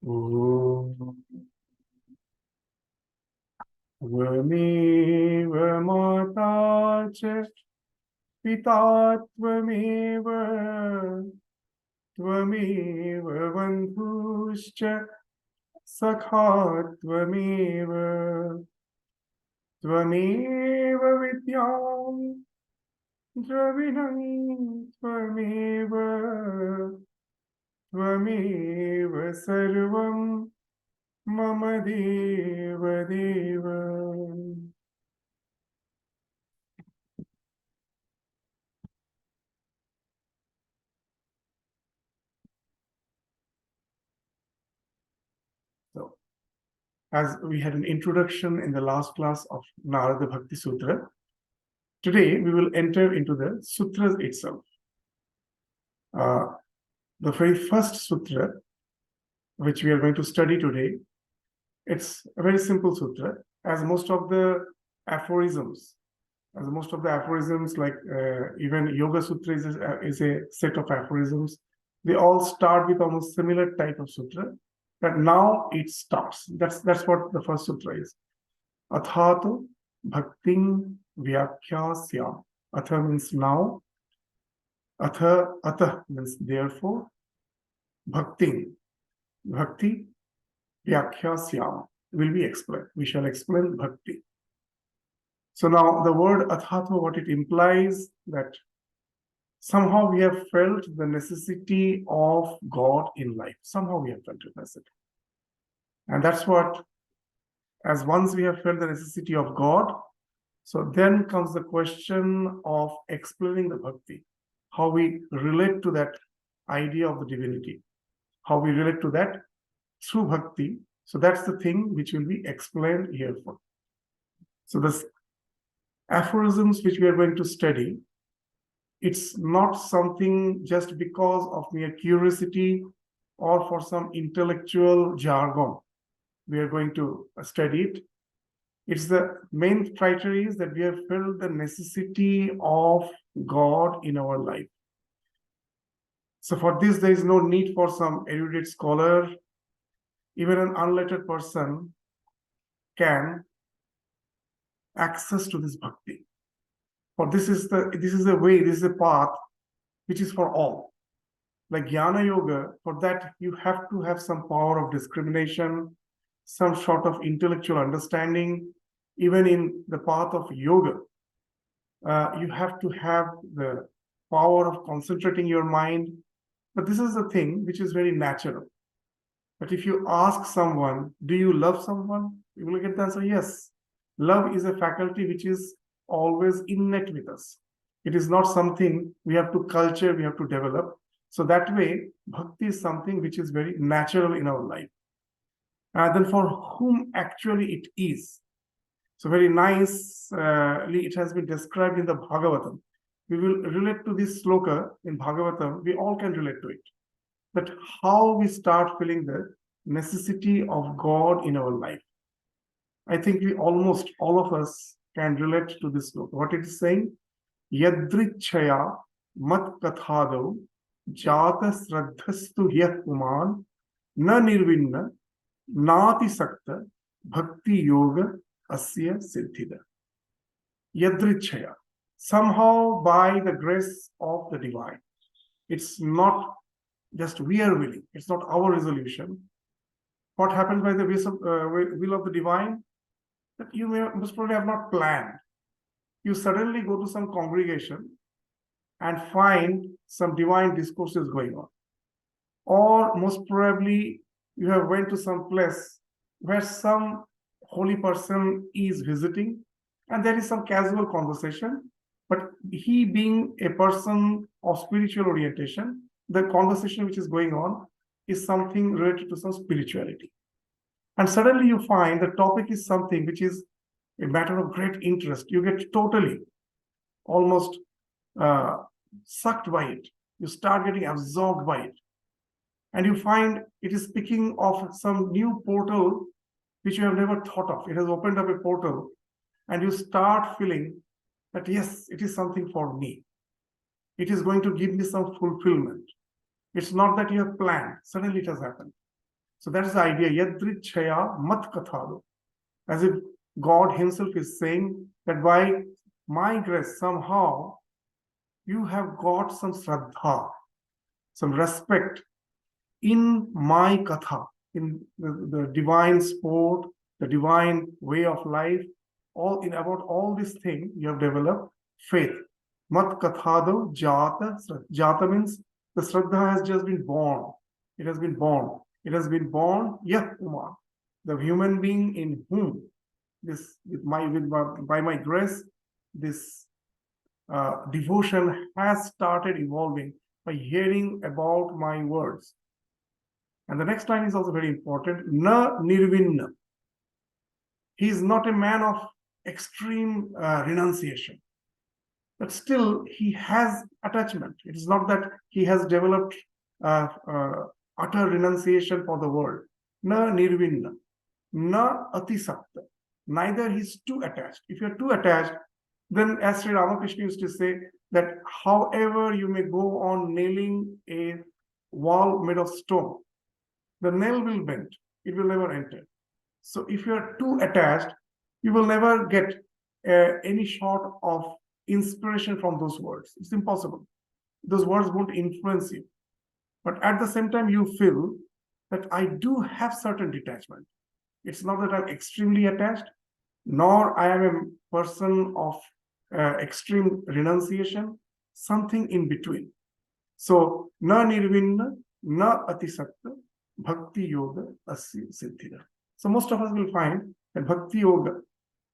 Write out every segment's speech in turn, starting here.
ॐ त्वमेव माता च पिता त्वमेव त्वमेव बन्धुश्च सखा त्वमेव त्वमेव विद्यां द्रविणं त्वमेव त्वमेव सर्वं मम देव देव. So, as we had an introduction in the last class of Narada Bhakti Sutra, today we will enter into the sutras itself. The very first sutra, which we are going to study today, it's a very simple sutra, as most of the aphorisms, like even Yoga Sutra is a set of aphorisms. They all start with almost similar type of sutra, but now it starts. That's what the first sutra is. Athato bhakting vyakhyasya. Atha means now. Atha means therefore. Bhakti vyakhyasya will be explained. We shall explain bhakti. So now the word athato, what it implies, that somehow we have felt the necessity of God in life. Somehow we have felt the necessity. And that's what, as once we have felt the necessity of God, so then comes the question of explaining the bhakti, how we relate to that idea of the divinity, how we relate to that through bhakti. So that's the thing which will be explained here for. So this aphorisms which we are going to study, it's not something just because of mere curiosity or for some intellectual jargon we are going to study it. It's the main criteria is that we have felt the necessity of God in our life. So for this, there is no need for some erudite scholar. Even an unlettered person can access to this bhakti. For this is the way, this is a path which is for all. Like Jnana Yoga, for that you have to have some power of discrimination, some sort of intellectual understanding. Even in the path of yoga, you have to have the power of concentrating your mind. But this is the thing which is very natural. But if you ask someone, do you love someone? You will get the answer, yes. Love is a faculty which is always innate with us. It is not something we have to culture, we have to develop. So that way, bhakti is something which is very natural in our life. Then for whom actually it is. So very nicely it has been described in the Bhagavatam. We will relate to this sloka in Bhagavatam. We all can relate to it. That how we start feeling the necessity of God in our life. I think we almost all of us can relate to this sloka. What it is saying? Yadrichaya mat kathado jata sraddhastu hyah puman na nirvinna nati sakta bhakti yoga asya siddhida. Yadrichaya. Somehow by the grace of the divine. It's not just we are willing. It's not our resolution. What happens by the will of the divine? That you most probably have not planned. You suddenly go to some congregation and find some divine discourses going on. Or most probably you have went to some place where some holy person is visiting and there is some casual conversation, but he being a person of spiritual orientation, the conversation which is going on is something related to some spirituality. And suddenly you find the topic is something which is a matter of great interest. You get totally almost sucked by it. You start getting absorbed by it. And you find it is speaking of some new portal which you have never thought of. It has opened up a portal and you start feeling that yes, it is something for me. It is going to give me some fulfillment. It's not that you have planned. Suddenly it has happened. So that is the idea, yadrichaya mat kathado. As if God himself is saying that by my grace, somehow you have got some shraddha, some respect in my katha, in the divine sport, the divine way of life, all in about all these things you have developed faith. Mat kathado jata. Jata means the shraddha has just been born. It has been born. It has been born, yat umar, the human being in whom this by my grace, this devotion has started evolving by hearing about my words. And the next line is also very important. Na nirvinna. He is not a man of extreme renunciation, but still he has attachment. It is not that he has developed utter renunciation for the world. Na nirvinna. Na atisakta. Neither he is too attached. If you are too attached, then as Sri Ramakrishna used to say, that however you may go on nailing a wall made of stone, the nail will bend, it will never enter. So if you are too attached, you will never get any sort of inspiration from those words. It's impossible. Those words won't influence you. But at the same time, you feel that I do have certain detachment. It's not that I'm extremely attached, nor I am a person of extreme renunciation, something in between. So, na nirvinna, na atisakta, bhakti yoga asya siddhida. So most of us will find that bhakti yoga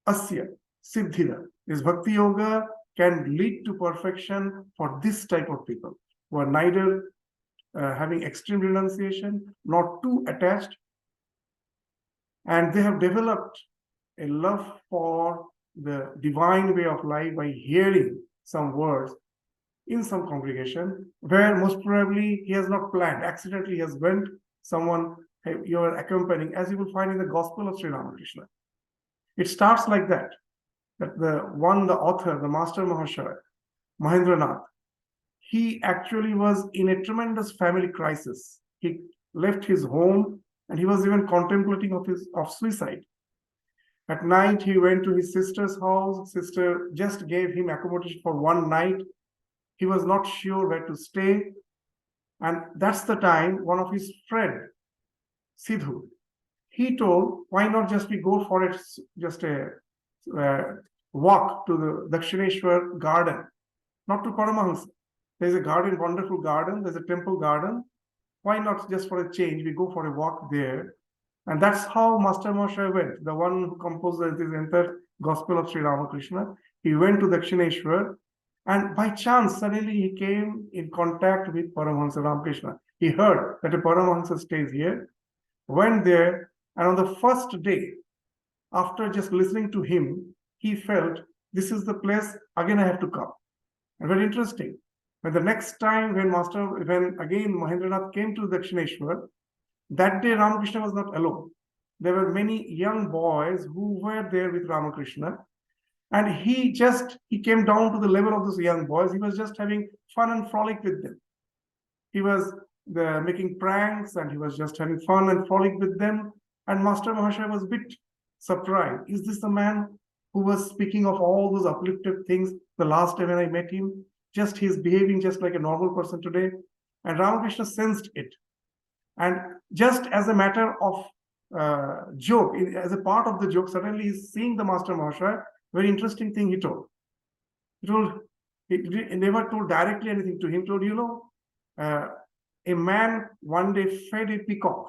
asya siddhida, this bhakti yoga can lead to perfection for this type of people who are neither having extreme renunciation nor too attached, and they have developed a love for the divine way of life by hearing some words in some congregation where most probably he has not planned. Accidentally he has went, someone you are accompanying, as you will find in the Gospel of Sri Ramakrishna. It starts like that the author, the Master Mahashaya, Mahendranath, he actually was in a tremendous family crisis. He left his home and he was even contemplating of suicide. At night, he went to his sister's house. Sister just gave him accommodation for one night. He was not sure where to stay. And that's the time one of his friend, Sidhu, he told, why not just we go for just a walk to the Dakshineshwar garden, not to Paramahansa. There's a garden, wonderful garden. There's a temple garden. Why not just for a change, we go for a walk there? And that's how Master Mahashaya went, the one who composed this entire Gospel of Sri Ramakrishna. He went to Dakshineshwar, and by chance, suddenly he came in contact with Paramahansa Ramakrishna. He heard that a Paramahansa stays here, went there, and on the first day, after just listening to him, he felt, this is the place, again I have to come. And very interesting. When the next time when again Mahendranath came to Dakshineshwar, that day Ramakrishna was not alone. There were many young boys who were there with Ramakrishna, and he came down to the level of those young boys. He was just having fun and frolic with them. He was making pranks, and he was just having fun and frolic with them. And Master Mahashaya was a bit surprised. Is this the man who was speaking of all those uplifted things the last time when I met him? Just he's behaving just like a normal person today. And Ramakrishna sensed it. And just as a matter of joke, as a part of the joke, suddenly he's seeing the Master Mahashaya. Very interesting thing he told. He never told directly anything to him. He told, a man one day fed a peacock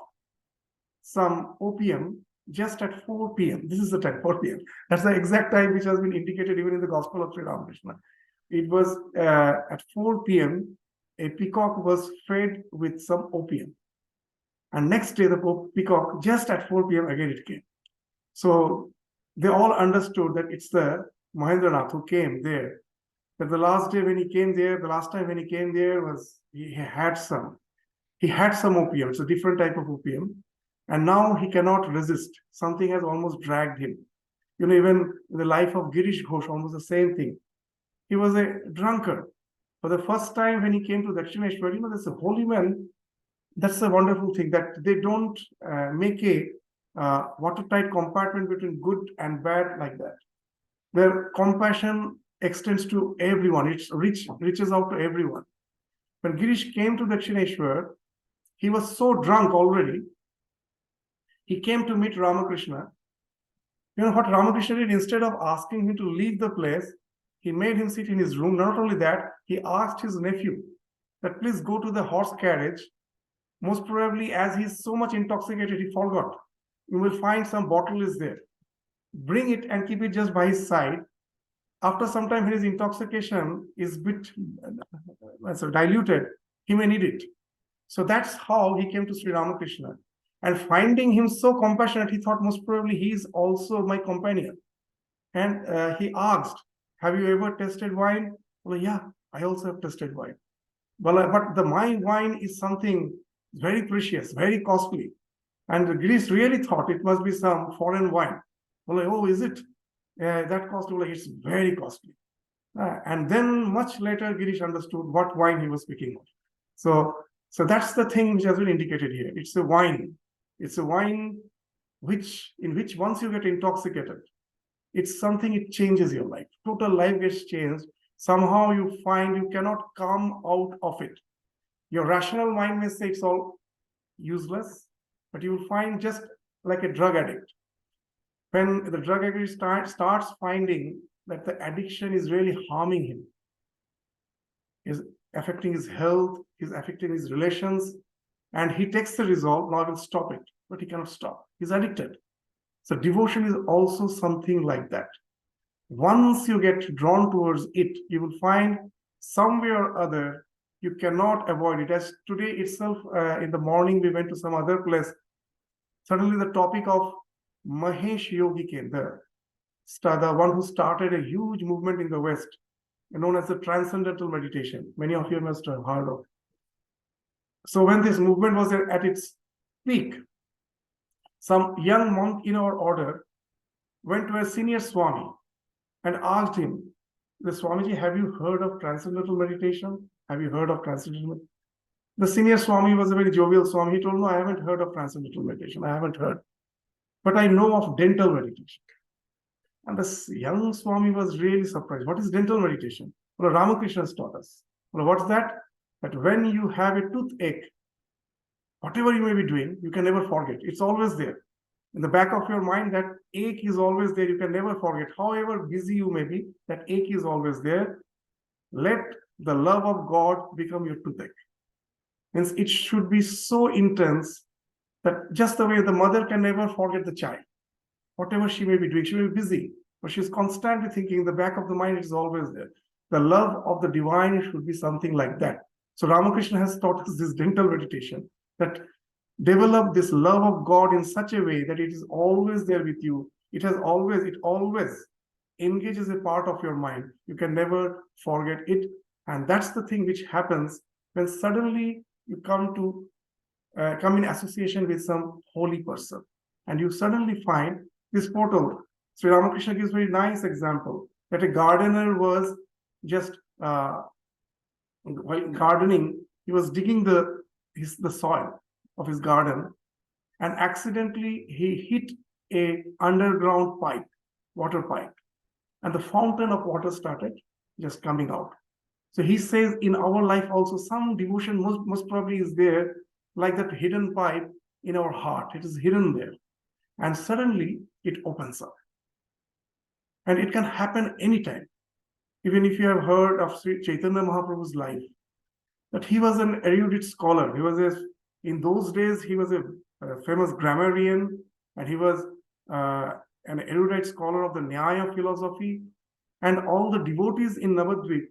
some opium just at 4 p.m. This is the time, 4 p.m. That's the exact time which has been indicated even in the Gospel of Sri Ramakrishna. It was at 4 p.m. a peacock was fed with some opium. And next day, the peacock, just at 4 p.m., again it came. So they all understood that it's the Mahendranath who came there. That the last time when he came there was he had some opium. It's a different type of opium. And now he cannot resist. Something has almost dragged him. Even in the life of Girish Ghosh, almost the same thing. He was a drunkard. For the first time when he came to Dakshineshwar, there's a holy man That's a wonderful thing, that they don't make a watertight compartment between good and bad like that. Their compassion extends to everyone. It reaches out to everyone. When Girish came to Dakshineshwar, he was so drunk already. He came to meet Ramakrishna. You know what Ramakrishna did? Instead of asking him to leave the place, he made him sit in his room. Not only that, he asked his nephew that please go to the horse carriage. Most probably, as he's so much intoxicated, he forgot. You will find some bottle is there. Bring it and keep it just by his side. After some time, his intoxication is bit diluted. He may need it. So that's how he came to Sri Ramakrishna. And finding him so compassionate, he thought most probably he is also my companion. And he asked, have you ever tasted wine? Well, yeah, I also have tasted wine. Well, but my wine is something very precious, very costly. And Girish really thought it must be some foreign wine. Well, oh, is it? That costly? Well, it's very costly. And then much later, Girish understood what wine he was speaking of. So that's the thing which has been indicated here. It's a wine. It's a wine in which once you get intoxicated, it's something, it changes your life. Total life gets changed. Somehow you find you cannot come out of it. Your rational mind may say it's all useless, but you will find just like a drug addict. When the drug addict starts finding that the addiction is really harming him, is affecting his health, is affecting his relations, and he takes the resolve, now I will stop it, but he cannot stop. He's addicted. So devotion is also something like that. Once you get drawn towards it, you will find somewhere or other you cannot avoid it. As today itself, in the morning, we went to some other place. Suddenly the topic of Mahesh Yogi came there. The one who started a huge movement in the West, known as the Transcendental Meditation. Many of you must have heard of. So when this movement was at its peak, some young monk in our order went to a senior Swami and asked him, the Swamiji, have you heard of Transcendental Meditation? Have you heard of Transcendental Meditation? The senior Swami was a very jovial Swami. He told, no, I haven't heard of Transcendental Meditation. I haven't heard. But I know of dental meditation. And the young Swami was really surprised. What is dental meditation? Well, Ramakrishna has taught us. Well, what's that? That when you have a toothache, whatever you may be doing, you can never forget. It's always there. In the back of your mind, that ache is always there. You can never forget. However busy you may be, that ache is always there. Let the love of God become your toothache. Means it should be so intense that just the way the mother can never forget the child. Whatever she may be doing, she may be busy, but she's constantly thinking, in the back of the mind, it is always there. The love of the divine should be something like that. So Ramakrishna has taught us this dental meditation, that develop this love of God in such a way that it is always there with you. It always engages a part of your mind. You can never forget it. And that's the thing which happens when suddenly you come in association with some holy person. And you suddenly find this portal. Sri Ramakrishna gives a very nice example that a gardener was just while gardening, he was digging the soil of his garden, and accidentally he hit a underground pipe, water pipe, and the fountain of water started just coming out. So he says in our life also some devotion most probably is there, like that hidden pipe in our heart. It is hidden there. And suddenly it opens up. And it can happen anytime. Even if you have heard of Sri Chaitanya Mahaprabhu's life, that he was an erudite scholar. In those days, he was a famous grammarian, and he was an erudite scholar of the Nyaya philosophy. And all the devotees in Navadvip,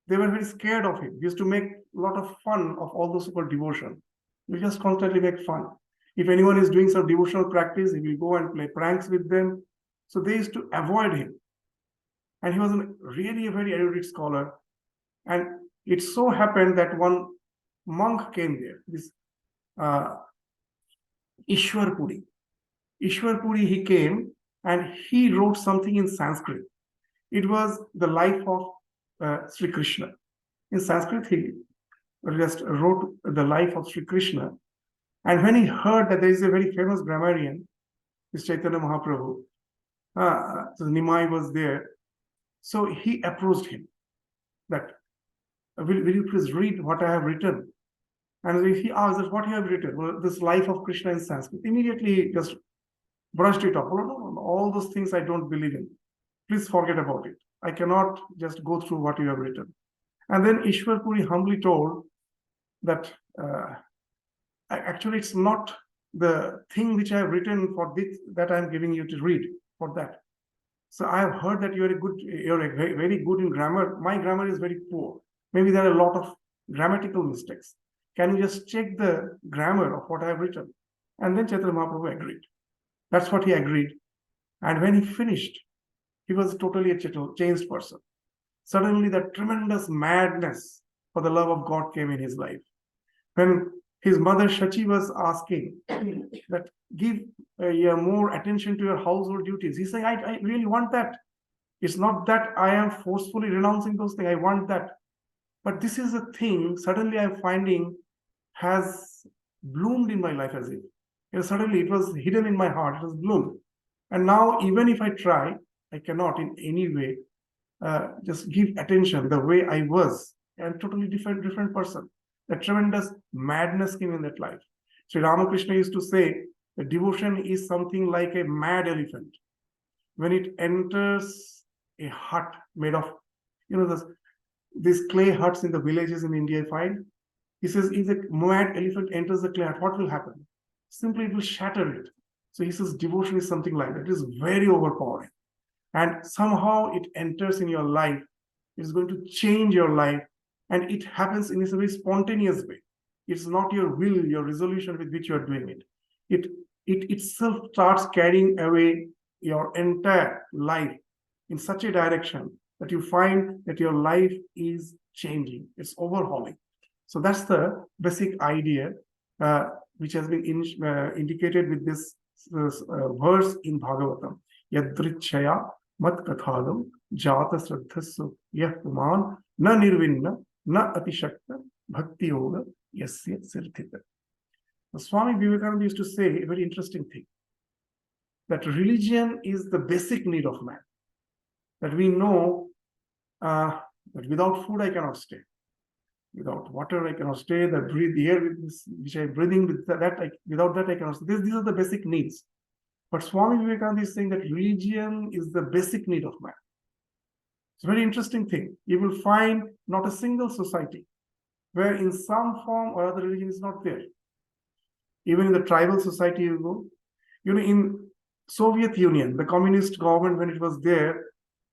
they were very scared of him. He used to make a lot of fun of all those so-called devotion. We just constantly make fun. If anyone is doing some devotional practice, he will go and play pranks with them. So they used to avoid him. And he was really a very erudite scholar. And it so happened that one monk came there, this Ishwar Puri. Ishwar Puri, he came and he wrote something in Sanskrit. It was the life of Sri Krishna. In Sanskrit, just wrote the life of Sri Krishna. And when he heard that there is a very famous grammarian, this Chaitanya Mahaprabhu, so Nimai was there. So he approached him that, will you please read what I have written? And he asked that, what you have written? Well, this life of Krishna in Sanskrit. Immediately he just brushed it off. Oh, no, all those things I don't believe in. Please forget about it. I cannot just go through what you have written. And then Ishwar Puri humbly told that actually it's not the thing which I have written for this that I am giving you to read for that. So I have heard that you're very good in grammar. My grammar is very poor. Maybe there are a lot of grammatical mistakes. Can you just check the grammar of what I have written? And then Chaitanya Mahaprabhu agreed. That's what he agreed. And when he finished, he was totally a changed person. Suddenly that tremendous madness for the love of God came in his life. When his mother Shachi was asking that, give more attention to your household duties, he said, I really want that. It's not that I am forcefully renouncing those things. I want that. But this is a thing suddenly I'm finding has bloomed in my life as if. Suddenly it was hidden in my heart, it was bloomed. And now even if I try, I cannot in any way just give attention the way I was. I'm totally different person. A tremendous madness came in that life. Sri Ramakrishna used to say that devotion is something like a mad elephant. When it enters a hut made of, these clay huts in the villages in India, I find. He says, if a mad elephant enters the clay hut, what will happen? Simply it will shatter it. So he says devotion is something like that. It is very overpowering. And somehow it enters in your life. It is going to change your life. And it happens in a very spontaneous way. It's not your will, your resolution with which you are doing it. It itself starts carrying away your entire life in such a direction that you find that your life is changing. It's overhauling. So that's the basic idea which has been indicated with this verse in Bhagavatam. Yadrichaya mat kathadam jata sraddhasu yah puman na nirvinna na atishakta bhakti yoga yasya sirthita. Swami Vivekananda used to say a very interesting thing, that religion is the basic need of man. That we know that without food I cannot stay, without water I cannot stay, the air which I am breathing, without that I cannot stay. These are the basic needs. But Swami Vivekananda is saying that religion is the basic need of man. It's a very interesting thing. You will find not a single society where in some form or other religion is not there. Even in the tribal society you go, in Soviet Union, the communist government, when it was there,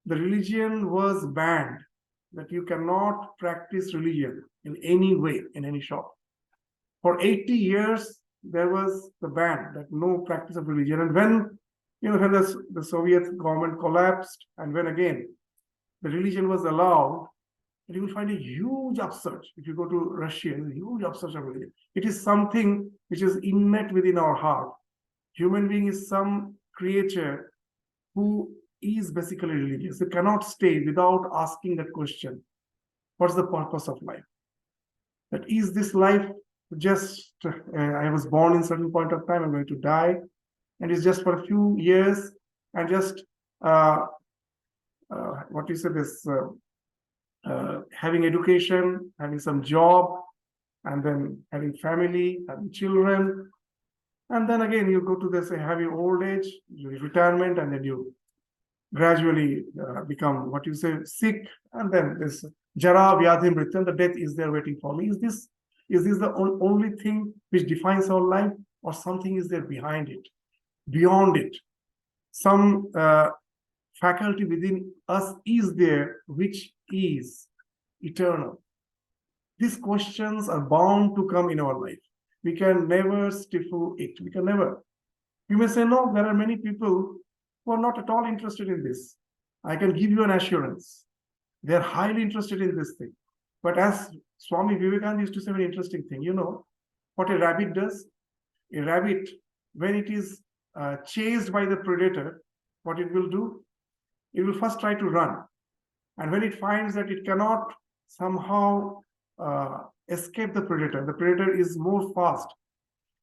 the religion was banned, that you cannot practice religion in any way, in any shop. For 80 years, there was the ban that no practice of religion. And when the Soviet government collapsed, and when again the religion was allowed, you will find a huge upsurge. If you go to Russia, a huge upsurge of religion. It is something which is innate within our heart. Human being is some creature who is basically religious. They cannot stay without asking that question. What's the purpose of life? That is this life just, I was born in a certain point of time, I'm going to die, and it's just for a few years, and just, having education, having some job, and then having family, having children, and then again you go to this having old age, retirement, and then you gradually become sick, and then this jara vyadhi mrityu, the death is there waiting for me. Is this the only thing which defines our life, or something is there behind it, beyond it? Some faculty within us is there which is eternal. These questions are bound to come in our life. We can never stifle it. We can never. You may say, no, there are many people who are not at all interested in this. I can give you an assurance. They are highly interested in this thing. But as Swami Vivekananda used to say, a very interesting thing, what a rabbit does? A rabbit, when it is chased by the predator, what it will do? It will first try to run. And when it finds that it cannot somehow escape the predator. The predator is more fast.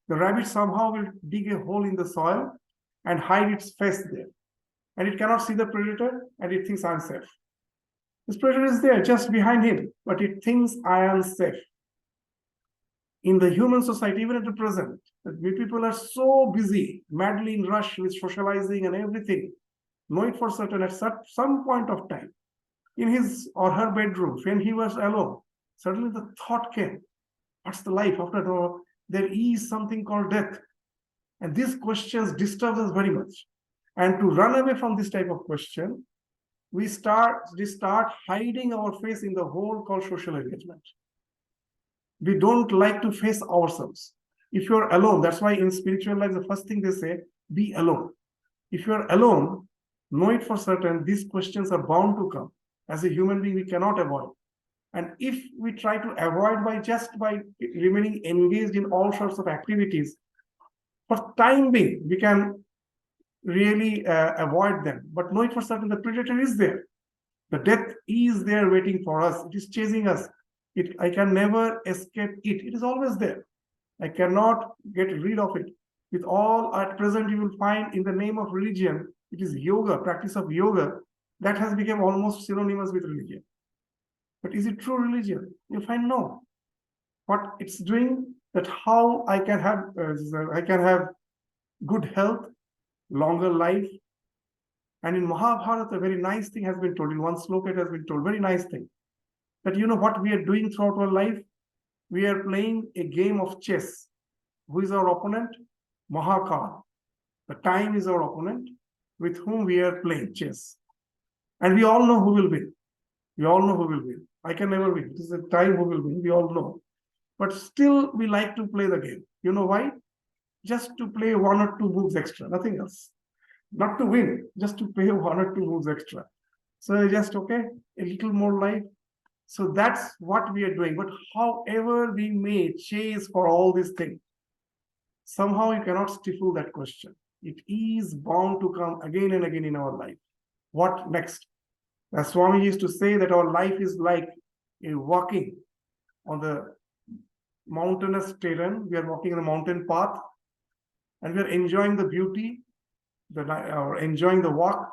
The rabbit somehow will dig a hole in the soil and hide its face there. And it cannot see the predator and it thinks I'm safe. This predator is there just behind him, but it thinks I am safe. In the human society, even at the present, we people are so busy, madly in rush with socializing and everything. Know it for certain at some point of time, in his or her bedroom, when he was alone, suddenly the thought came, what's the life after all? There is something called death. And these questions disturb us very much. And to run away from this type of question, we start hiding our face in the hole called social engagement. We don't like to face ourselves. If you're alone, that's why in spiritual life, the first thing they say, be alone. If you're alone, know it for certain, these questions are bound to come. As a human being, we cannot avoid. And if we try to avoid by remaining engaged in all sorts of activities, for time being, we can really avoid them. But know it for certain, the predator is there. The death is there waiting for us. It is chasing us. I can never escape it. It is always there. I cannot get rid of it. With all at present you will find in the name of religion, it is yoga, practice of yoga, that has become almost synonymous with religion. But is it true religion? You find no. What it's doing, that how I can have good health, longer life. And in Mahabharata, a very nice thing has been told. In one sloka, it has been told, very nice thing. That you know what we are doing throughout our life? We are playing a game of chess. Who is our opponent? Mahakal. The time is our opponent with whom we are playing chess. And we all know who will win. We all know who will win. I can never win. It is the time who will win. We all know. But still, we like to play the game. You know why? Just to play one or two moves extra, nothing else. Not to win, just to play one or two moves extra. So just, okay, a little more life. So that's what we are doing. But however we may chase for all these things, somehow you cannot stifle that question. It is bound to come again and again in our life. What next? As Swami used to say that our life is like a walking on the mountainous terrain. We are walking on the mountain path and we are enjoying the beauty, or enjoying the walk.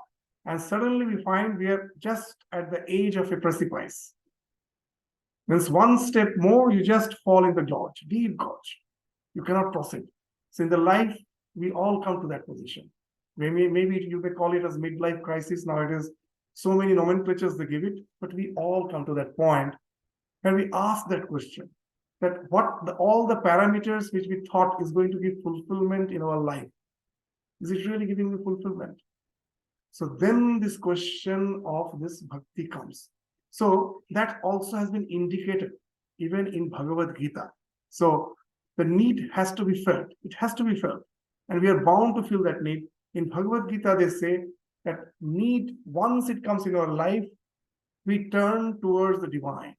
And suddenly we find we are just at the edge of a precipice. Means one step more, you just fall in the gorge, deep gorge. You cannot proceed. So in the life, we all come to that position. Maybe you may call it as midlife crisis. Now it is so many nomenclatures they give it, but we all come to that point where we ask that question, that all the parameters which we thought is going to give fulfillment in our life, is it really giving me fulfillment? So then this question of this bhakti comes. So that also has been indicated even in Bhagavad Gita. So the need has to be felt. It has to be felt. And we are bound to feel that need. In Bhagavad Gita, they say that need, once it comes in our life, we turn towards the divine.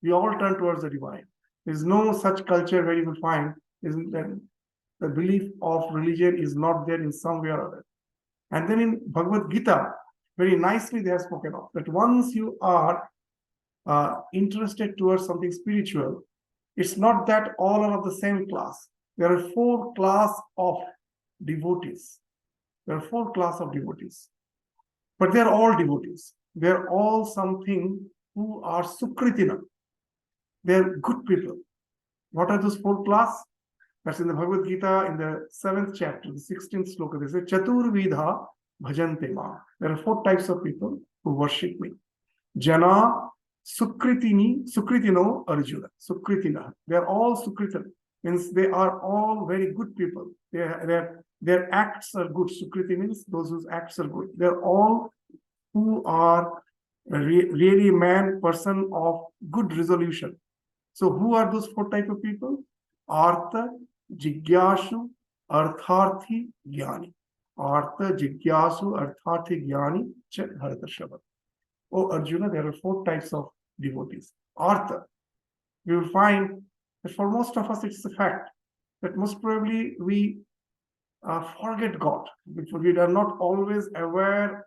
We all turn towards the divine. There's no such culture where you will find that the belief of religion is not there in some way or other. And then in Bhagavad Gita, very nicely they have spoken of that once you are interested towards something spiritual, it's not that all are of the same class. There are 4 classes of devotees. There are 4 classes of devotees. But they are all devotees. They are all something who are sukritina. They are good people. What are those 4 classes? That's in the Bhagavad Gita in the 7th chapter, the 16th sloka. They say, Chaturvidha bhajante ma. There are 4 types of people who worship me. Jana Sukritino Arjuna. Sukritina. They are all Sukritin. Means they are all very good people. Their acts are good. Sukriti means those whose acts are good. They're all who are really person of good resolution. So who are those 4 type of people? Artha, Jigyashu, Artharthi, Jnani. Artha, Jigyasu, Artharthi, Jnani, Chet Bharatashrava. Oh Arjuna, there are 4 types of devotees. Artha, you will find that for most of us it's a fact that most probably we forget God. We are not always aware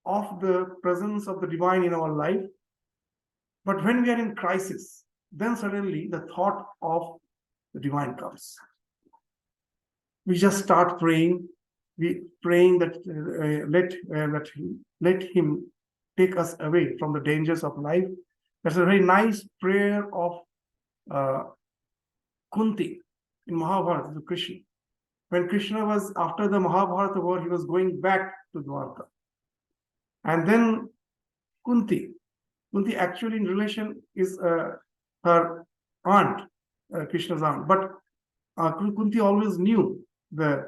of the presence of the divine in our life. But when we are in crisis, then suddenly the thought of the divine comes. We just start praying. We praying that let him take us away from the dangers of life. That's a very nice prayer of Kunti in Mahabharata to Krishna. When Krishna was, after the Mahabharata war, he was going back to Dwarka. And then Kunti actually in relation is her aunt, Krishna's aunt. But Kunti always knew the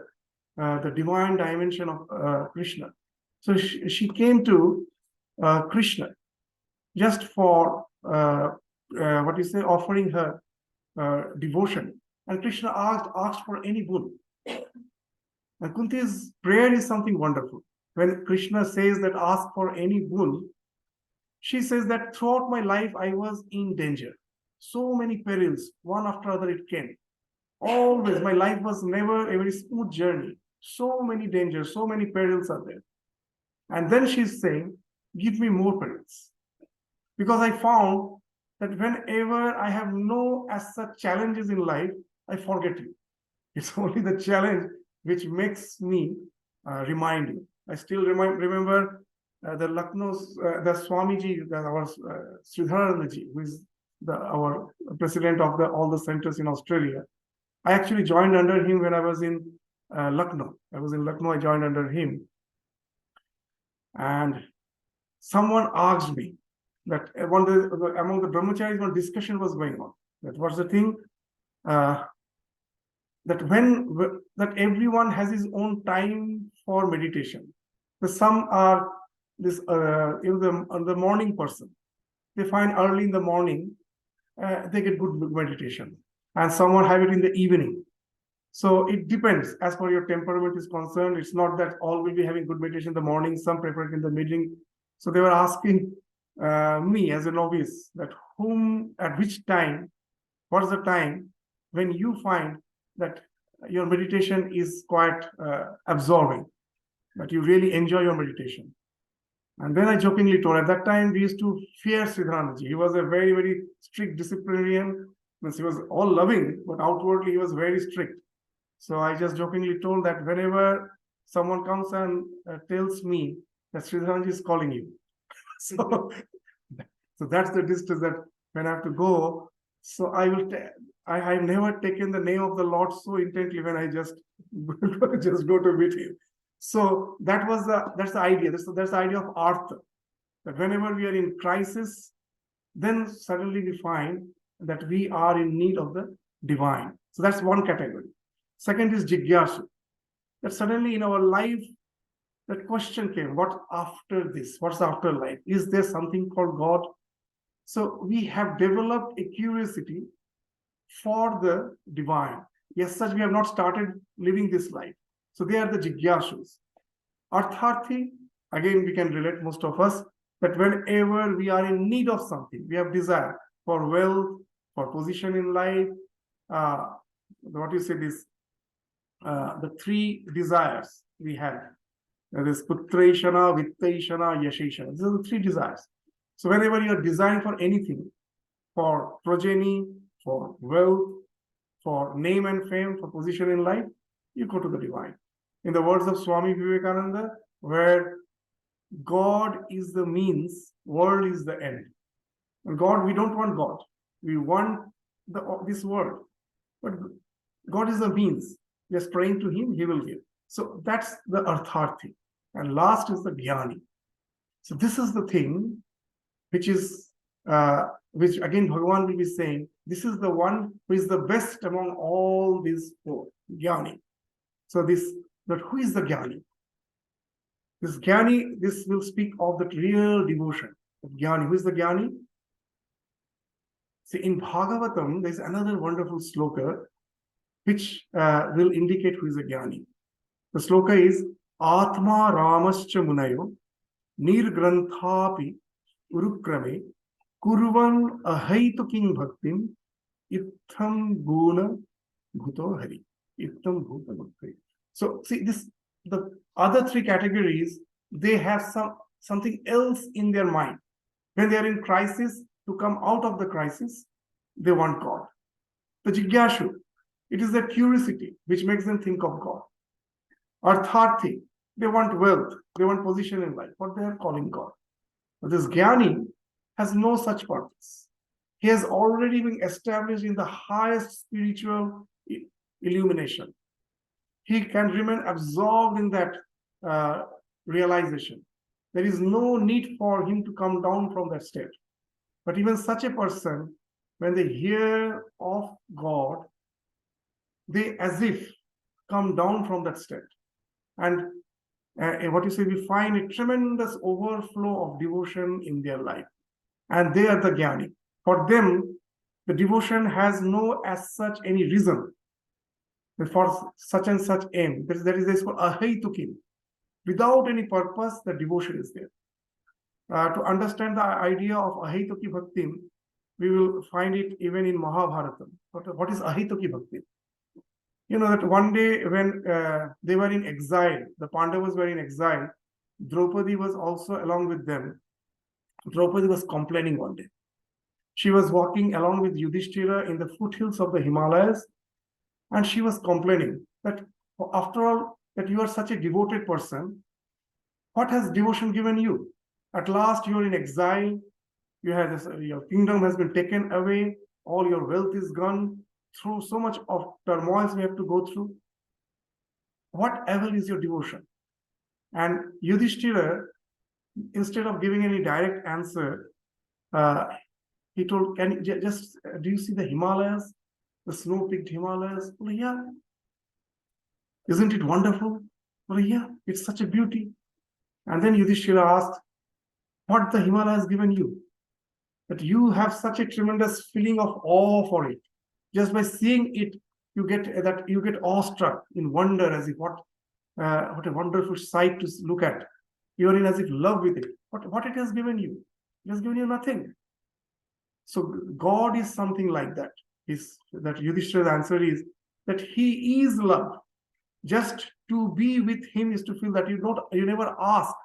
divine dimension of Krishna. So she came to Krishna just for offering her devotion. And Krishna asked for any boon. And Kunti's prayer is something wonderful. When Krishna says that ask for any boon, she says that throughout my life I was in danger. So many perils, one after other it came. Always, my life was never a very smooth journey. So many dangers, so many perils are there. And then she's saying, give me more perils. Because I found that whenever I have no as such challenges in life, I forget you. It's only the challenge which makes me remind you. I still remember the Lucknow's, the Swamiji, our Sridharandaji, who is our president of all the centers in Australia. I actually joined under him when I was in Lucknow. I was in Lucknow, I joined under him. And someone asked me that among the brahmacharis, one discussion was going on. That was the thing, that everyone has his own time for meditation. Some are the morning person. They find early in the morning, they get good meditation. And someone have it in the evening. So it depends as per your temperament is concerned. It's not that all will be having good meditation in the morning, some prefer it in the evening. So they were asking me as a novice that at which time, what's the time when you find that your meditation is quite absorbing, that you really enjoy your meditation. And then I jokingly told, at that time we used to fear Sridharandaji. He was a very, very strict disciplinarian. He was all loving, but outwardly he was very strict. So I just jokingly told that whenever someone comes and tells me that Sridharanji is calling you. So that's the distance that when I have to go. So I have never taken the name of the Lord so intently when I just go to meet him. So that's the idea. That's the idea of artha. That whenever we are in crisis, then suddenly we find that we are in need of the divine. So that's one category. Second is jigyasu. That suddenly in our life, that question came, what after this? What's the afterlife? Is there something called God? So we have developed a curiosity for the divine. Yes, such we have not started living this life. So they are the jigyasus. Artharthi, again, we can relate, most of us, that whenever we are in need of something, we have desire for wealth, for position in life, the three desires we have. That is Putraishana, Vittaishana, Yashishana. These are the three desires. So whenever you are desiring for anything, for progeny, for wealth, for name and fame, for position in life, you go to the divine. In the words of Swami Vivekananda, where God is the means, world is the end. And God, we don't want God. We want this world. But God is the means. Just praying to him, he will give. So that's the artharthi. And last is the jnani. So this is the thing which is, which again Bhagavan will be saying, this is the one who is the best among all these four, jnani. So who is the jnani? This jnani, this will speak of the real devotion of jnani. Who is the jnani? See, in Bhagavatam, there is another wonderful sloka which will indicate who is a jnani. The sloka is Atma Ramascha Munayo Nirgranthapi Urukrame Kurvan Ahaitu King Bhaktim Itham Guna Bhuto Hari. Itham Bhuta Bhakti. So see, the other three categories, they have something else in their mind. When they are in crisis, to come out of the crisis, they want God. The Jigyashu, it is their curiosity which makes them think of God. Artharthi, they want wealth, they want position in life, what they are calling God. But this Jnani has no such purpose. He has already been established in the highest spiritual illumination. He can remain absorbed in that realization. There is no need for him to come down from that state. But even such a person, when they hear of God, they as if come down from that state. And what you say, we find a tremendous overflow of devotion in their life. And they are the Jnani. For them, the devotion has no as such any reason for such and such aim. That is this called ahaitukim. Without any purpose, the devotion is there. To understand the idea of ahaituki bhakti, we will find it even in Mahabharata. What is ahaituki bhakti? You know that one day when they were in exile, the Pandavas were in exile, Draupadi was also along with them. Draupadi was complaining one day. She was walking along with Yudhishthira in the foothills of the Himalayas, and she was complaining that after all, that you are such a devoted person, what has devotion given you? At last you are in exile, you have this, your kingdom has been taken away, all your wealth is gone, through so much of turmoils we have to go through. Whatever is your devotion? And Yudhishthira, instead of giving any direct answer, he told, "Can you just do you see the Himalayas, the snow-peaked Himalayas?" Well, yeah. Isn't it wonderful? Well, yeah, it's such a beauty. And then Yudhishthira asked, "What the Himalayas given you? That you have such a tremendous feeling of awe for it. Just by seeing it, you get awestruck in wonder, as if what a wonderful sight to look at. You are in as if love with it. What it has given you? It has given you nothing." So God is something like that. That Yudhishthira's answer is that he is love. Just to be with him is to feel that you never ask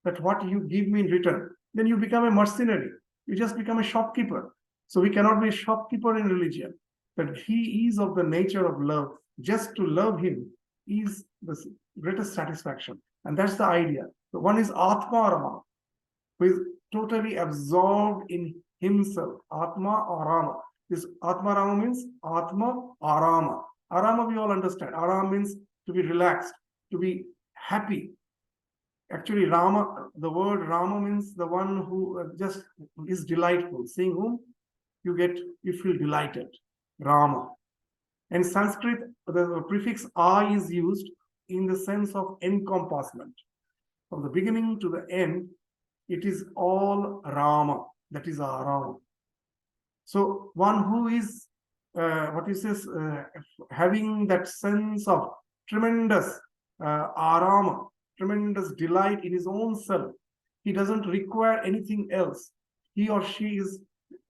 that what you give me in return. Then you become a mercenary. You just become a shopkeeper. So we cannot be a shopkeeper in religion. That he is of the nature of love. Just to love him is the greatest satisfaction. And that's the idea. So one is Atma Rama, who is totally absorbed in himself. Atma Arama. This Atma Rama means Atma Arama. Arama we all understand. Arama means to be relaxed, to be happy. Actually, Rama, the word Rama means the one who just is delightful. Seeing whom you feel delighted. Rama. In Sanskrit, the prefix "a" is used in the sense of encompassment. From the beginning to the end, it is all Rama. That is Arama. So one who is having that sense of tremendous arama, tremendous delight in his own self. He doesn't require anything else. He or she is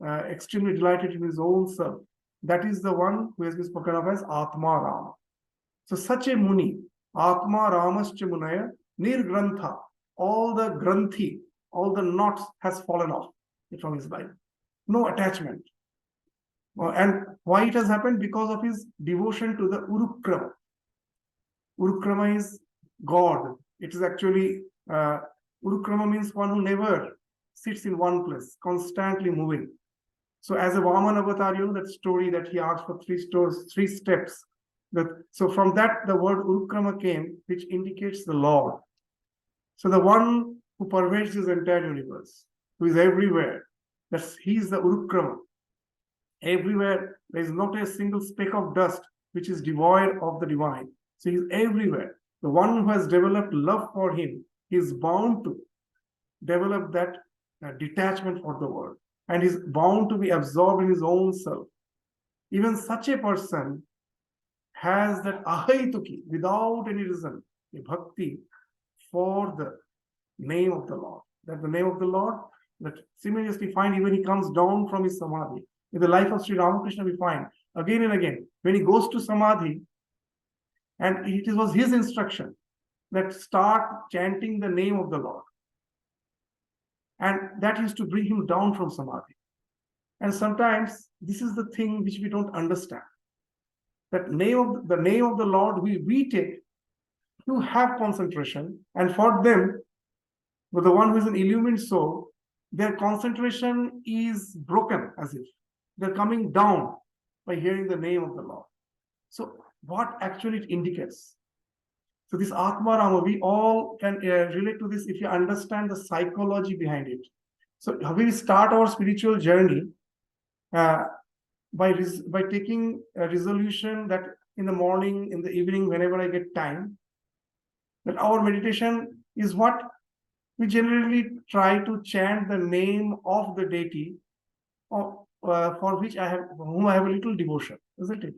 extremely delighted in his own self. That is the one who has been spoken of as Atma Rama. So such a Muni, Atma Ramascha Munaya, Nirgrantha, all the granthi, all the knots has fallen off from his life. No attachment. And why it has happened? Because of his devotion to the Urukrama. Urukrama is God. It is actually, Urukrama means one who never sits in one place, constantly moving. So as a Vaman avatar, that story that he asked for three steps. So from that, the word Urukrama came, which indicates the Lord. So the one who pervades his entire universe, who is everywhere, he is the Urukrama. Everywhere, there is not a single speck of dust which is devoid of the divine. So he is everywhere. The one who has developed love for him, he is bound to develop that detachment for the world. And is bound to be absorbed in his own self. Even such a person has that ahaituki, without any reason, a bhakti for the name of the Lord. That the name of the Lord, that simultaneously find even he comes down from his samadhi. In the life of Sri Ramakrishna, we find again and again, when he goes to samadhi, and it was his instruction that start chanting the name of the Lord. And that used to bring him down from samadhi. And sometimes this is the thing which we don't understand. That the name of the Lord we take to have concentration, and for them, for the one who is an illumined soul, their concentration is broken, as if they're coming down by hearing the name of the Lord. So what actually it indicates? So this Atma Rama, we all can relate to this if you understand the psychology behind it. So we start our spiritual journey by taking a resolution that in the morning, in the evening, whenever I get time, that our meditation is what we generally try to chant the name of the deity for whom I have a little devotion, isn't it?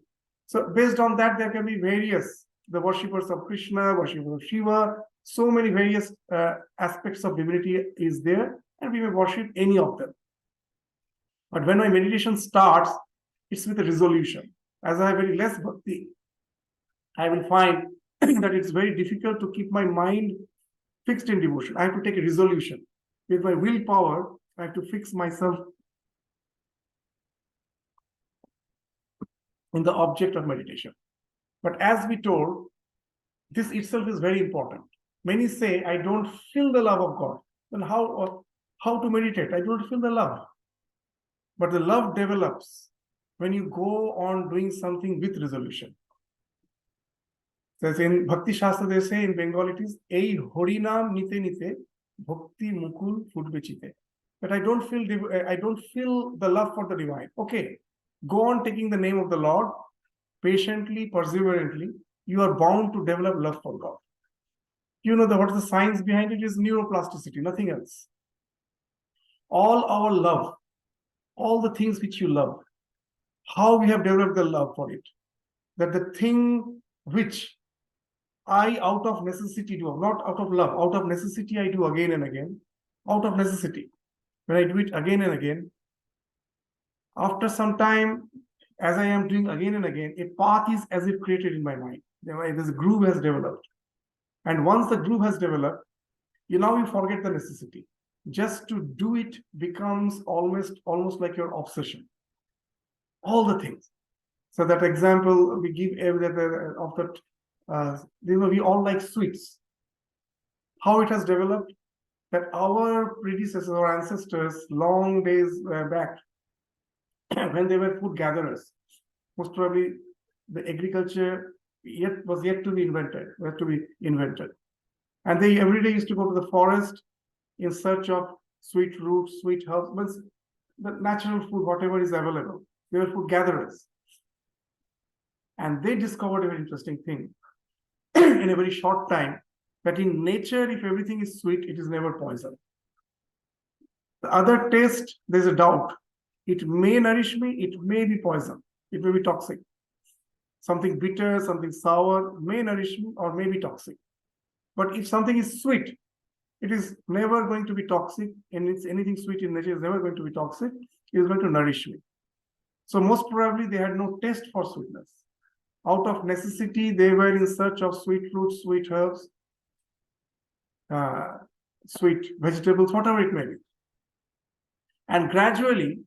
So based on that, there can be various, the worshippers of Krishna, worshippers of Shiva, so many various aspects of divinity is there, and we may worship any of them. But when my meditation starts, it's with a resolution. As I have very less bhakti, I will find that it's very difficult to keep my mind fixed in devotion. I have to take a resolution. With my willpower, I have to fix myself in the object of meditation. But as we told, this itself is very important. Many say, I don't feel the love of God. Then how to meditate? I don't feel the love. But the love develops when you go on doing something with resolution. So in Bhakti Shastra, they say in Bengal it is, Ei Horinam Nite Nite Bhakti Mukul Fudbechite. But I don't feel the love for the divine. Okay, go on taking the name of the Lord patiently, perseverantly. You are bound to develop love for God. You know what the science behind it is? Neuroplasticity, nothing else. All our love, all the things which you love, how we have developed the love for it. That the thing which I out of necessity do, not out of love, out of necessity I do again and again, out of necessity. When I do it again and again, after some time, as I am doing again and again, a path is as if created in my mind. There's a groove has developed. And once the groove has developed, you forget the necessity. Just to do it becomes almost like your obsession. All the things. So that example we give of that, we all like sweets. How it has developed, that our predecessors, our ancestors, long days back, when they were food gatherers, most probably the agriculture was yet to be invented. And they every day used to go to the forest in search of sweet roots, sweet herbs, the natural food, whatever is available. They were food gatherers. And they discovered a very interesting thing in a very short time, that in nature, if everything is sweet, it is never poison. The other taste, there's a doubt. It may nourish me, it may be poison, it may be toxic. Something bitter, something sour may nourish me or may be toxic. But if something is sweet, it is never going to be toxic, and anything sweet in nature is never going to be toxic. It is going to nourish me. So most probably they had no taste for sweetness. Out of necessity, they were in search of sweet fruits, sweet herbs, sweet vegetables, whatever it may be. And gradually,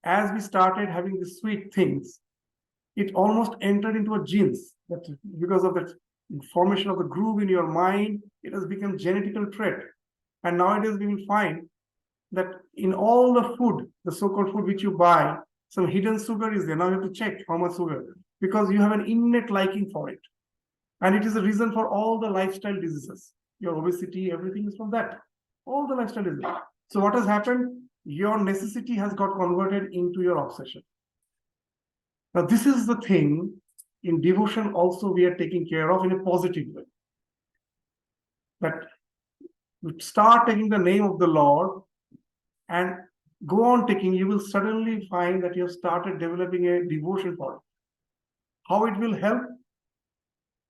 as we started having the sweet things, it almost entered into a genes. That because of that formation of the groove in your mind, it has become genetical trait. And nowadays we will find that in all the food, the so-called food which you buy, some hidden sugar is there. Now you have to check how much sugar, because you have an innate liking for it. And it is a reason for all the lifestyle diseases. Your obesity, everything is from that. All the lifestyle diseases. So what has happened? Your necessity has got converted into your obsession. Now this is the thing in devotion also we are taking care of in a positive way. That you start taking the name of the Lord and go on taking, you will suddenly find that you have started developing a devotion for it. How it will help?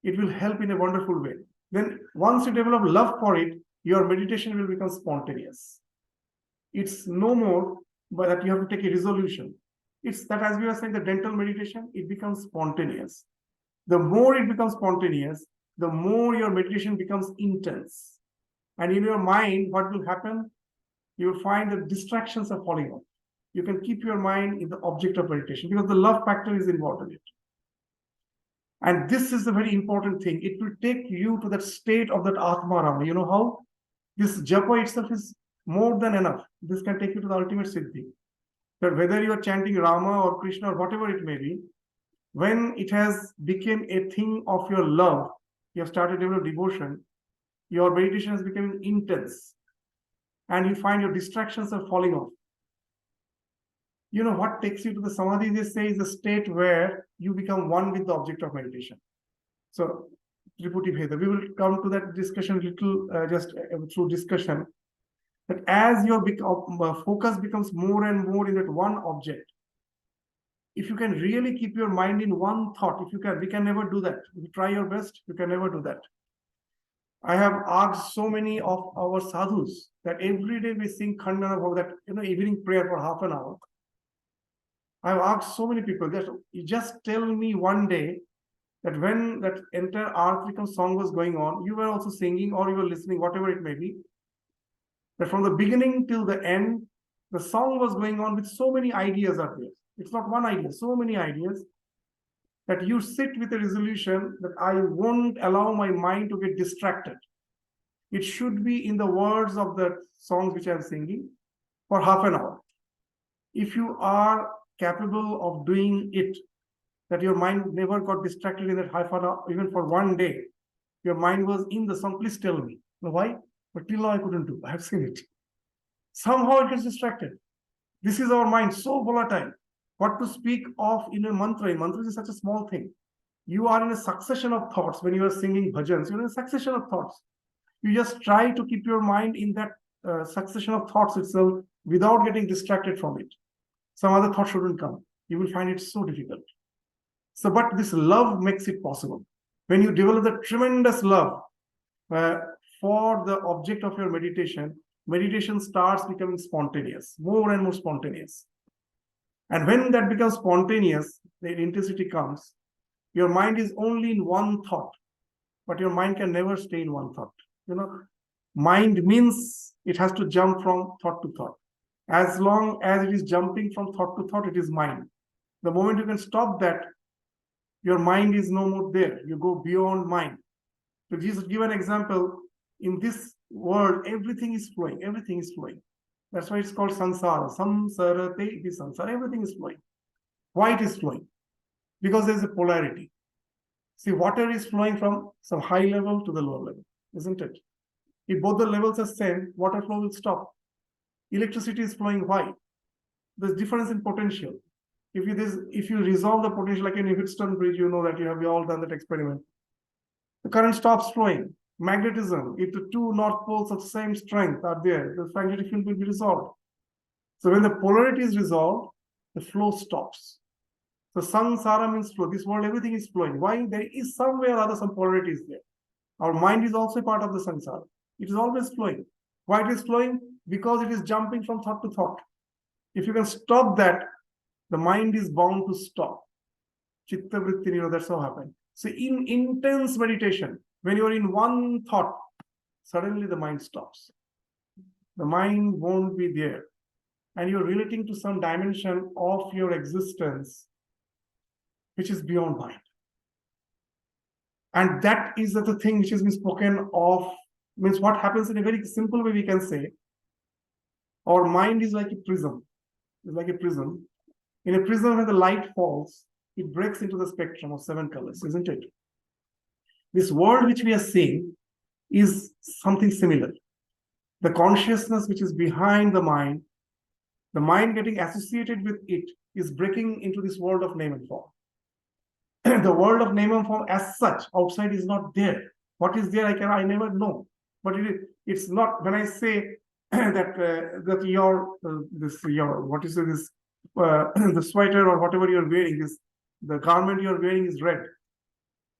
It will help in a wonderful way. Then once you develop love for it, your meditation will become spontaneous. It's no more but that you have to take a resolution. It's that, as we were saying, the dental meditation, it becomes spontaneous. The more it becomes spontaneous, the more your meditation becomes intense. And in your mind, what will happen? You will find that distractions are falling off. you can keep your mind in the object of meditation, because the love factor is involved in it. And this is the very important thing. It will take you to that state of that Atma Rama. You know how? This japa itself is more than enough. This can take you to the ultimate siddhi. That whether you are chanting Rama or Krishna or whatever it may be, when it has become a thing of your love, you have started your devotion, your meditation has become intense, and you find your distractions are falling off. You know what takes you to the samadhi, they say, is a state where you become one with the object of meditation. So, Triputi Bheda, we will come to that discussion little through discussion. That as your focus becomes more and more in that one object, if you can really keep your mind in one thought, if you can, we can never do that. If you try your best, you can never do that. I have asked so many of our sadhus that every day we sing Khandana Bhav, that evening prayer for half an hour. I've asked so many people that you just tell me one day that when that entire Arthikam song was going on, you were also singing or you were listening, whatever it may be, that from the beginning till the end, the song was going on with so many ideas are there. It's not one idea, so many ideas, that you sit with a resolution that I won't allow my mind to get distracted. It should be in the words of the songs which I'm singing for half an hour. If you are capable of doing it, that your mind never got distracted in that half an hour, even for one day, your mind was in the song, please tell me. Why? But till now I couldn't do. I have seen it. Somehow it gets distracted. This is our mind, so volatile. What to speak of in a mantra? In mantra is such a small thing. You are in a succession of thoughts when you are singing bhajans. You're in a succession of thoughts. You just try to keep your mind in that succession of thoughts itself without getting distracted from it. Some other thought shouldn't come. You will find it so difficult. So, but this love makes it possible. When you develop the tremendous love for the object of your meditation, meditation starts becoming spontaneous, more and more spontaneous. And when that becomes spontaneous, the intensity comes. Your mind is only in one thought, but your mind can never stay in one thought. Mind means it has to jump from thought to thought. As long as it is jumping from thought to thought, it is mind. The moment you can stop that, your mind is no more there. You go beyond mind. So Jesus give an example. In this world, everything is flowing. Everything is flowing. That's why it's called samsara. Samsarate iti samsara. Everything is flowing. Why it is flowing? Because there is a polarity. See, water is flowing from some high level to the lower level, isn't it? If both the levels are same, water flow will stop. Electricity is flowing. Why? There's difference in potential. If you resolve the potential, like in Wheatstone Bridge, you know that we have all done that experiment. The current stops flowing. Magnetism, if the two north poles of same strength are there, the magnetic field will be resolved. So when the polarity is resolved, the flow stops. So samsara means flow. This world, everything is flowing. Why? There is somewhere or other some polarity is there. Our mind is also part of the samsara. It is always flowing. Why it is flowing? Because it is jumping from thought to thought. If you can stop that, the mind is bound to stop. Chitta vritti, that's how happens. So in intense meditation, when you are in one thought, suddenly the mind stops. The mind won't be there. And you're relating to some dimension of your existence, which is beyond mind. And that is the thing which has been spoken of, means what happens in a very simple way we can say, our mind is like a prism. It's like a prism. In a prism, when the light falls, it breaks into the spectrum of 7 colors, isn't it? This world which we are seeing is something similar. The consciousness which is behind the mind getting associated with it, is breaking into this world of name and form. The world of name and form as such, outside is not there. What is there, I never know. But it's not, when I say that your the sweater or whatever you're wearing is, the garment you're wearing is red.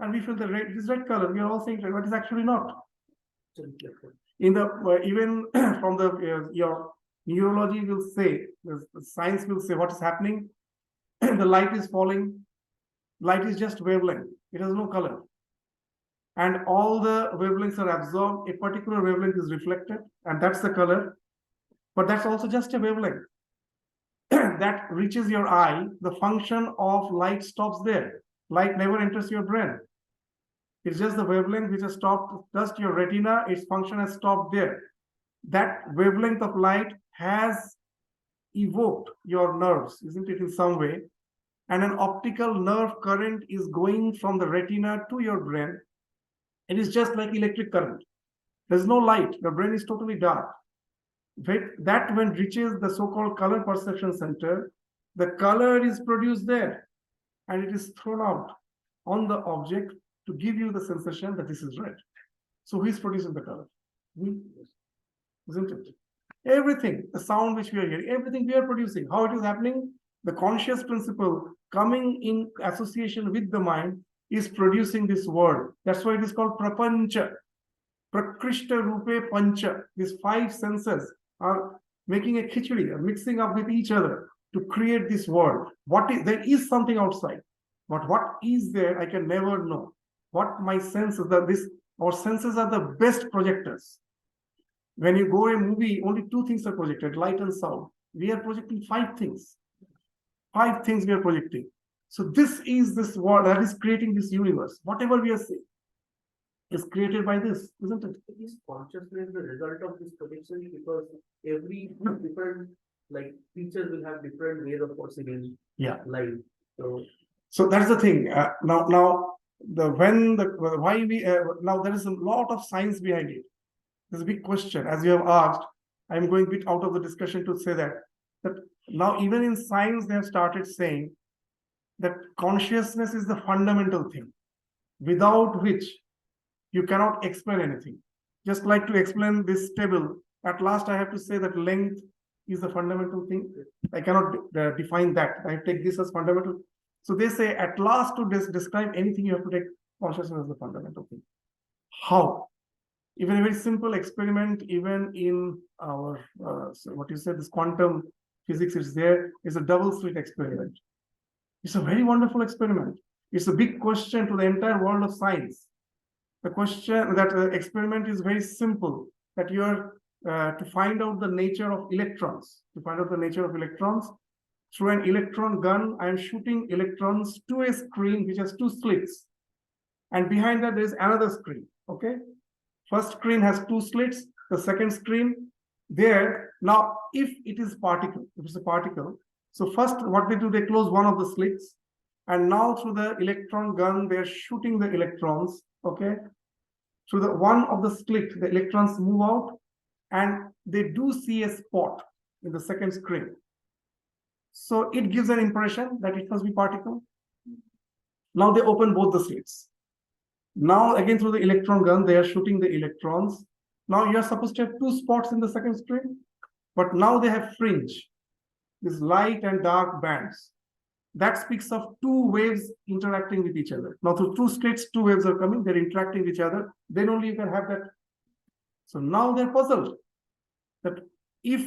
And we feel the red, it is red color. We are all saying red, but it's actually not. In the even from the your neurology will say, the science will say what is happening. The light is falling. Light is just wavelength. It has no color. And all the wavelengths are absorbed. A particular wavelength is reflected, and that's the color. But that's also just a wavelength. that reaches your eye, the function of light stops there. Light never enters your brain. It's just the wavelength which has stopped, just your retina, its function has stopped there. That wavelength of light has evoked your nerves, isn't it, in some way? And an optical nerve current is going from the retina to your brain. It is just like electric current. There's no light. Your brain is totally dark. That when reaches the so-called color perception center, the color is produced there and it is thrown out on the object to give you the sensation that this is red. So who is producing the color? We, isn't it? Everything, the sound which we are hearing, everything we are producing. How it is happening? The conscious principle coming in association with the mind is producing this word. That's why it is called prapancha. Prakrishta rupe pancha. These five senses are making a khichdi, are mixing up with each other to create this world. There is something outside, but what is there, I can never know. What my senses our senses are the best projectors. When you go a movie, only two things are projected, light and sound. We are projecting five things. Five things we are projecting. So this world that is creating this universe. Whatever we are seeing is created by this, isn't it? Is consciousness the result of this projection? Because every different features will have different ways of perceiving life. So that's the thing. Now there is a lot of science behind it. There's a big question, as you have asked. I'm going a bit out of the discussion to say that now even in science they have started saying that consciousness is the fundamental thing, without which you cannot explain anything. Just like to explain this table, at last I have to say that length is the fundamental thing. I cannot define that. I take this as fundamental. So they say at last to describe anything, you have to take consciousness as the fundamental thing. How? Even a very simple experiment, even in our, this quantum physics is there, is a double slit experiment. It's a very wonderful experiment. It's a big question to the entire world of science. The question, that experiment is very simple, that you are to find out the nature of electrons. To find out the nature of electrons, through an electron gun, I am shooting electrons to a screen which has two slits. And behind that, there is another screen, okay? First screen has two slits, the second screen there. Now, if it's a particle, so first what they do, they close one of the slits, and now through the electron gun, they're shooting the electrons, okay? Through the one of the slit, the electrons move out, and they do see a spot in the second screen. So it gives an impression that it must be particle. Now they open both the slits. Now again through the electron gun, they are shooting the electrons. Now you are supposed to have two spots in the second screen, but now they have fringe, these light and dark bands. That speaks of two waves interacting with each other. Now through two slits, two waves are coming, they're interacting with each other. Then only you can have that. So now they're puzzled that if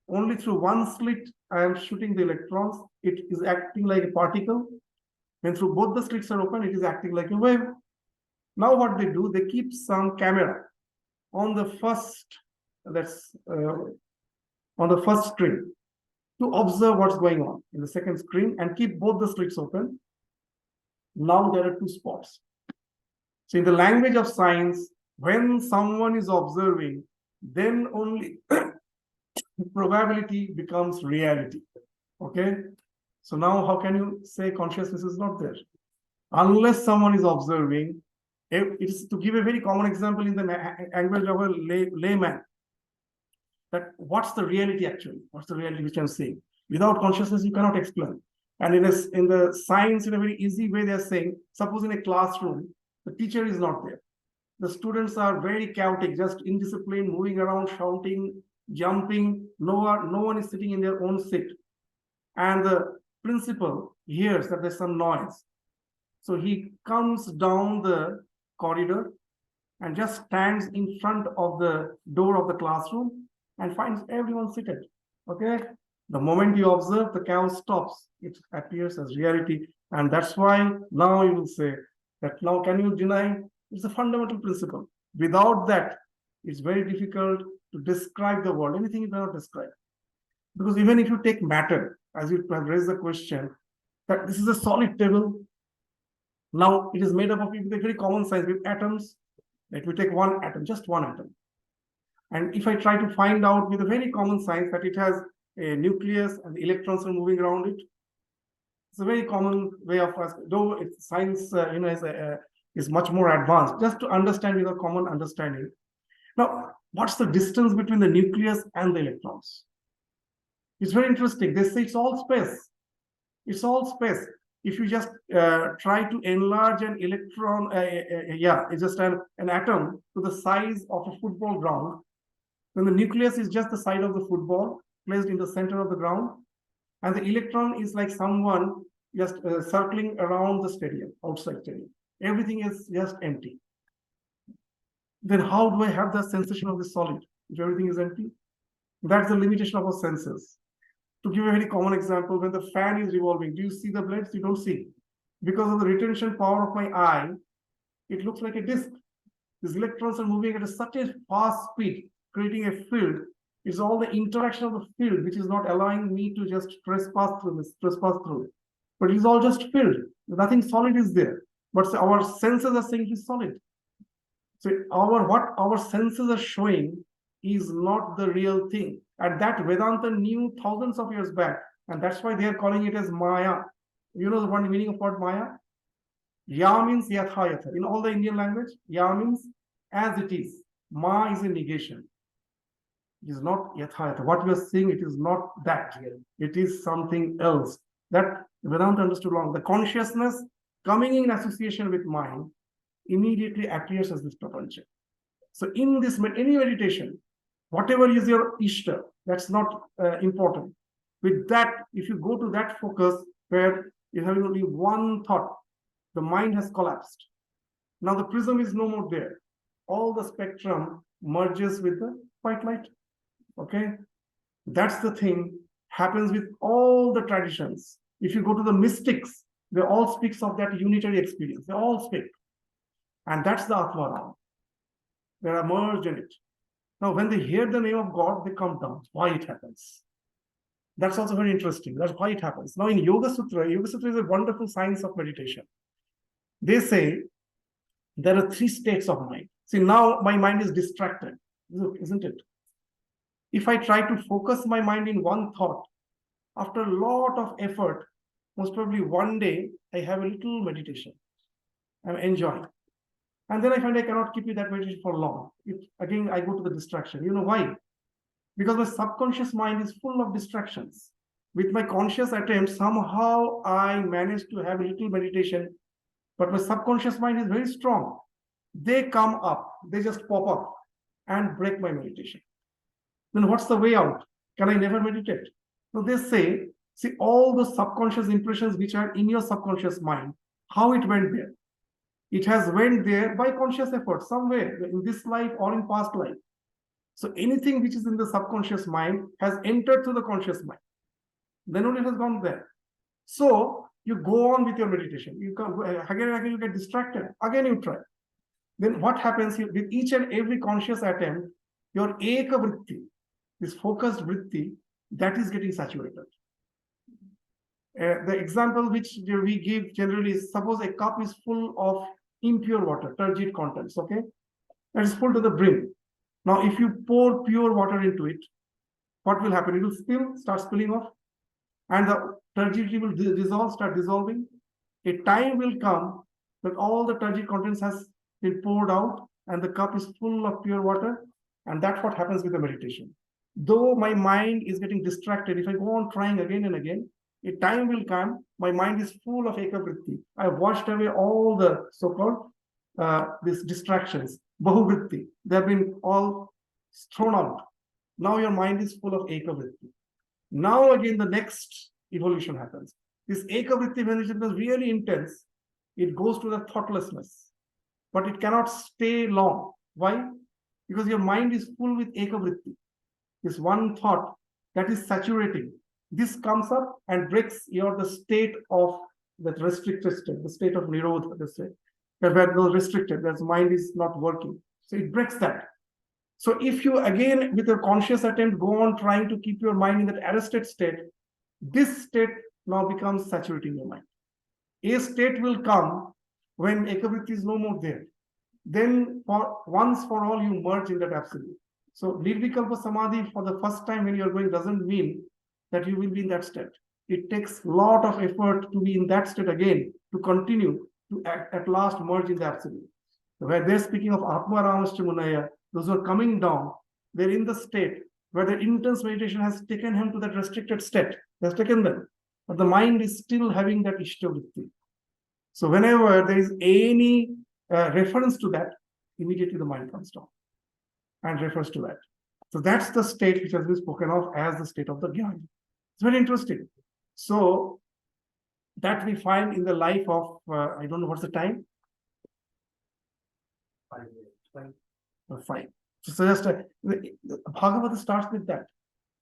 only through one slit I am shooting the electrons, it is acting like a particle. When through both the slits are open, it is acting like a wave. Now what they do, they keep some camera on the first, on the first screen to observe what's going on in the second screen and keep both the slits open. Now there are two spots. So in the language of science, when someone is observing, then only probability becomes reality. Okay? So now how can you say consciousness is not there? Unless someone is observing, it is to give a very common example in the language of a layman. That what's the reality actually? What's the reality which I'm saying? Without consciousness, you cannot explain. And in the science, in a very easy way, they're saying, suppose in a classroom, the teacher is not there. The students are very chaotic, just indisciplined, moving around, shouting, jumping. No one is sitting in their own seat. And the principal hears that there's some noise. So he comes down the corridor and just stands in front of the door of the classroom and finds everyone seated. Okay? The moment you observe, the chaos stops. It appears as reality. And that's why now you will say that now can you deny? It's a fundamental principle. Without that, it's very difficult to describe the world. Anything you cannot describe. Because even if you take matter, as you have raised the question, that this is a solid table. Now it is made up of with a very common size with atoms. Let me take one atom, just one atom. And if I try to find out with a very common science that it has a nucleus and the electrons are moving around it, it's a very common way of us, though it's science, is much more advanced, just to understand with a common understanding. Now, what's the distance between the nucleus and the electrons? It's very interesting. They say it's all space. It's all space. If you just try to enlarge an electron, it's just an atom to the size of a football ground, then the nucleus is just the size of the football placed in the center of the ground, and the electron is like someone just circling around the stadium, outside stadium. Everything is just empty. Then how do I have the sensation of the solid if everything is empty? That's the limitation of our senses. To give a very common example, when the fan is revolving, do you see the blades? You don't see. Because of the retention power of my eye, it looks like a disc. These electrons are moving at such a fast speed, creating a field. It's all the interaction of the field which is not allowing me to just trespass through this, But it is all just field. Nothing solid is there. But our senses are saying it is solid. So what our senses are showing is not the real thing. And that Vedanta knew thousands of years back. And that's why they are calling it as Maya. You know the one meaning of word Maya? Ya means yatha yatha. In all the Indian language, Ya means as it is. Ma is a negation. It is not yatha yatha. What we are seeing, it is not that. It is something else. That Vedanta understood wrong. The consciousness coming in association with mind immediately appears as this prapancha. So in this, any meditation, whatever is your ishta, that's not important. With that, if you go to that focus where you're having only one thought, the mind has collapsed. Now the prism is no more there. All the spectrum merges with the white light. Okay? That's the thing happens with all the traditions. If you go to the mystics, they all speak of that unitary experience. They all speak. And that's the Atmaram. They are merged in it. Now, when they hear the name of God, they come down. Why it happens? That's also very interesting. That's why it happens. Now, in Yoga Sutra is a wonderful science of meditation. They say there are 3 states of mind. See, now my mind is distracted, isn't it? If I try to focus my mind in one thought, after a lot of effort, most probably one day, I have a little meditation. I'm enjoying. And then I find I cannot keep that meditation for long. Again, I go to the distraction. You know why? Because my subconscious mind is full of distractions. With my conscious attempt, somehow I manage to have a little meditation, but my subconscious mind is very strong. They come up, they just pop up and break my meditation. Then what's the way out? Can I never meditate? So they say, see all the subconscious impressions which are in your subconscious mind, how it went there. It has went there by conscious effort, somewhere in this life or in past life. So anything which is in the subconscious mind has entered through the conscious mind. Then only it has gone there. So you go on with your meditation. You come again and again, you get distracted. Again you try. Then what happens with each and every conscious attempt, your eka vritti, this focused vritti, that is getting saturated. The example which we give generally is, suppose a cup is full of impure water, turgid contents, okay? That is full to the brim. Now, if you pour pure water into it, what will happen? It will start spilling off, and the turgidity will start dissolving. A time will come that all the turgid contents has been poured out, and the cup is full of pure water, and that's what happens with the meditation. Though my mind is getting distracted, if I go on trying again and again, a time will come, my mind is full of ekavritti. I washed away all the so-called these distractions, bahuvritti. They have been all thrown out. Now your mind is full of ekavritti. Now again the next evolution happens. This ekavritti, when it becomes really intense, it goes to the thoughtlessness. But it cannot stay long. Why? Because your mind is full with ekavritti. This one thought that is saturating. This comes up and breaks the state of that restricted state, the state of nirodha, the state where no restricted, where the mind is not working. So it breaks that. So if you again with your conscious attempt go on trying to keep your mind in that arrested state, This state now becomes saturating your mind. A state will come when ekavritti is no more there. Then once for all you merge in that absolute. So Nirvikalpa Samadhi for the first time when you are going doesn't mean that you will be in that state. It takes a lot of effort to be in that state again, to continue to at last merge in the absolute. Where they're speaking of Atma Ramascha Munaya, those who are coming down, they're in the state where the intense meditation has taken him to that restricted state. Has taken them. But the mind is still having that Ishtavritti. So whenever there is any reference to that, immediately the mind comes down and refers to that. So that's the state which has been spoken of as the state of the Jnana. It's very interesting. So that we find in the life of, I don't know what's the time? 5 minutes. 5. So just Bhagavata starts with that.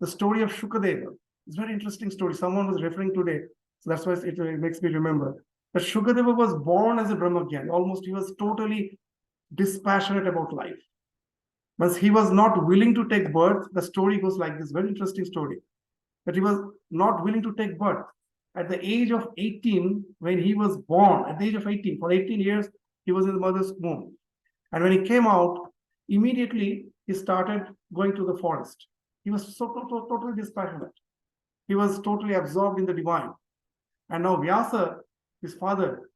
The story of Shukadeva. It's a very interesting story. Someone was referring today. So that's why it makes me remember. But Shukadeva was born as a Brahmajnani. Almost he was totally dispassionate about life. But he was not willing to take birth. The story goes like this, very interesting story. That he was not willing to take birth. At the age of 18, when he was born, at the age of 18, for 18 years, he was in the mother's womb. And when he came out, immediately he started going to the forest. He was so totally dispassionate. He was totally absorbed in the divine. And now Vyasa, his father,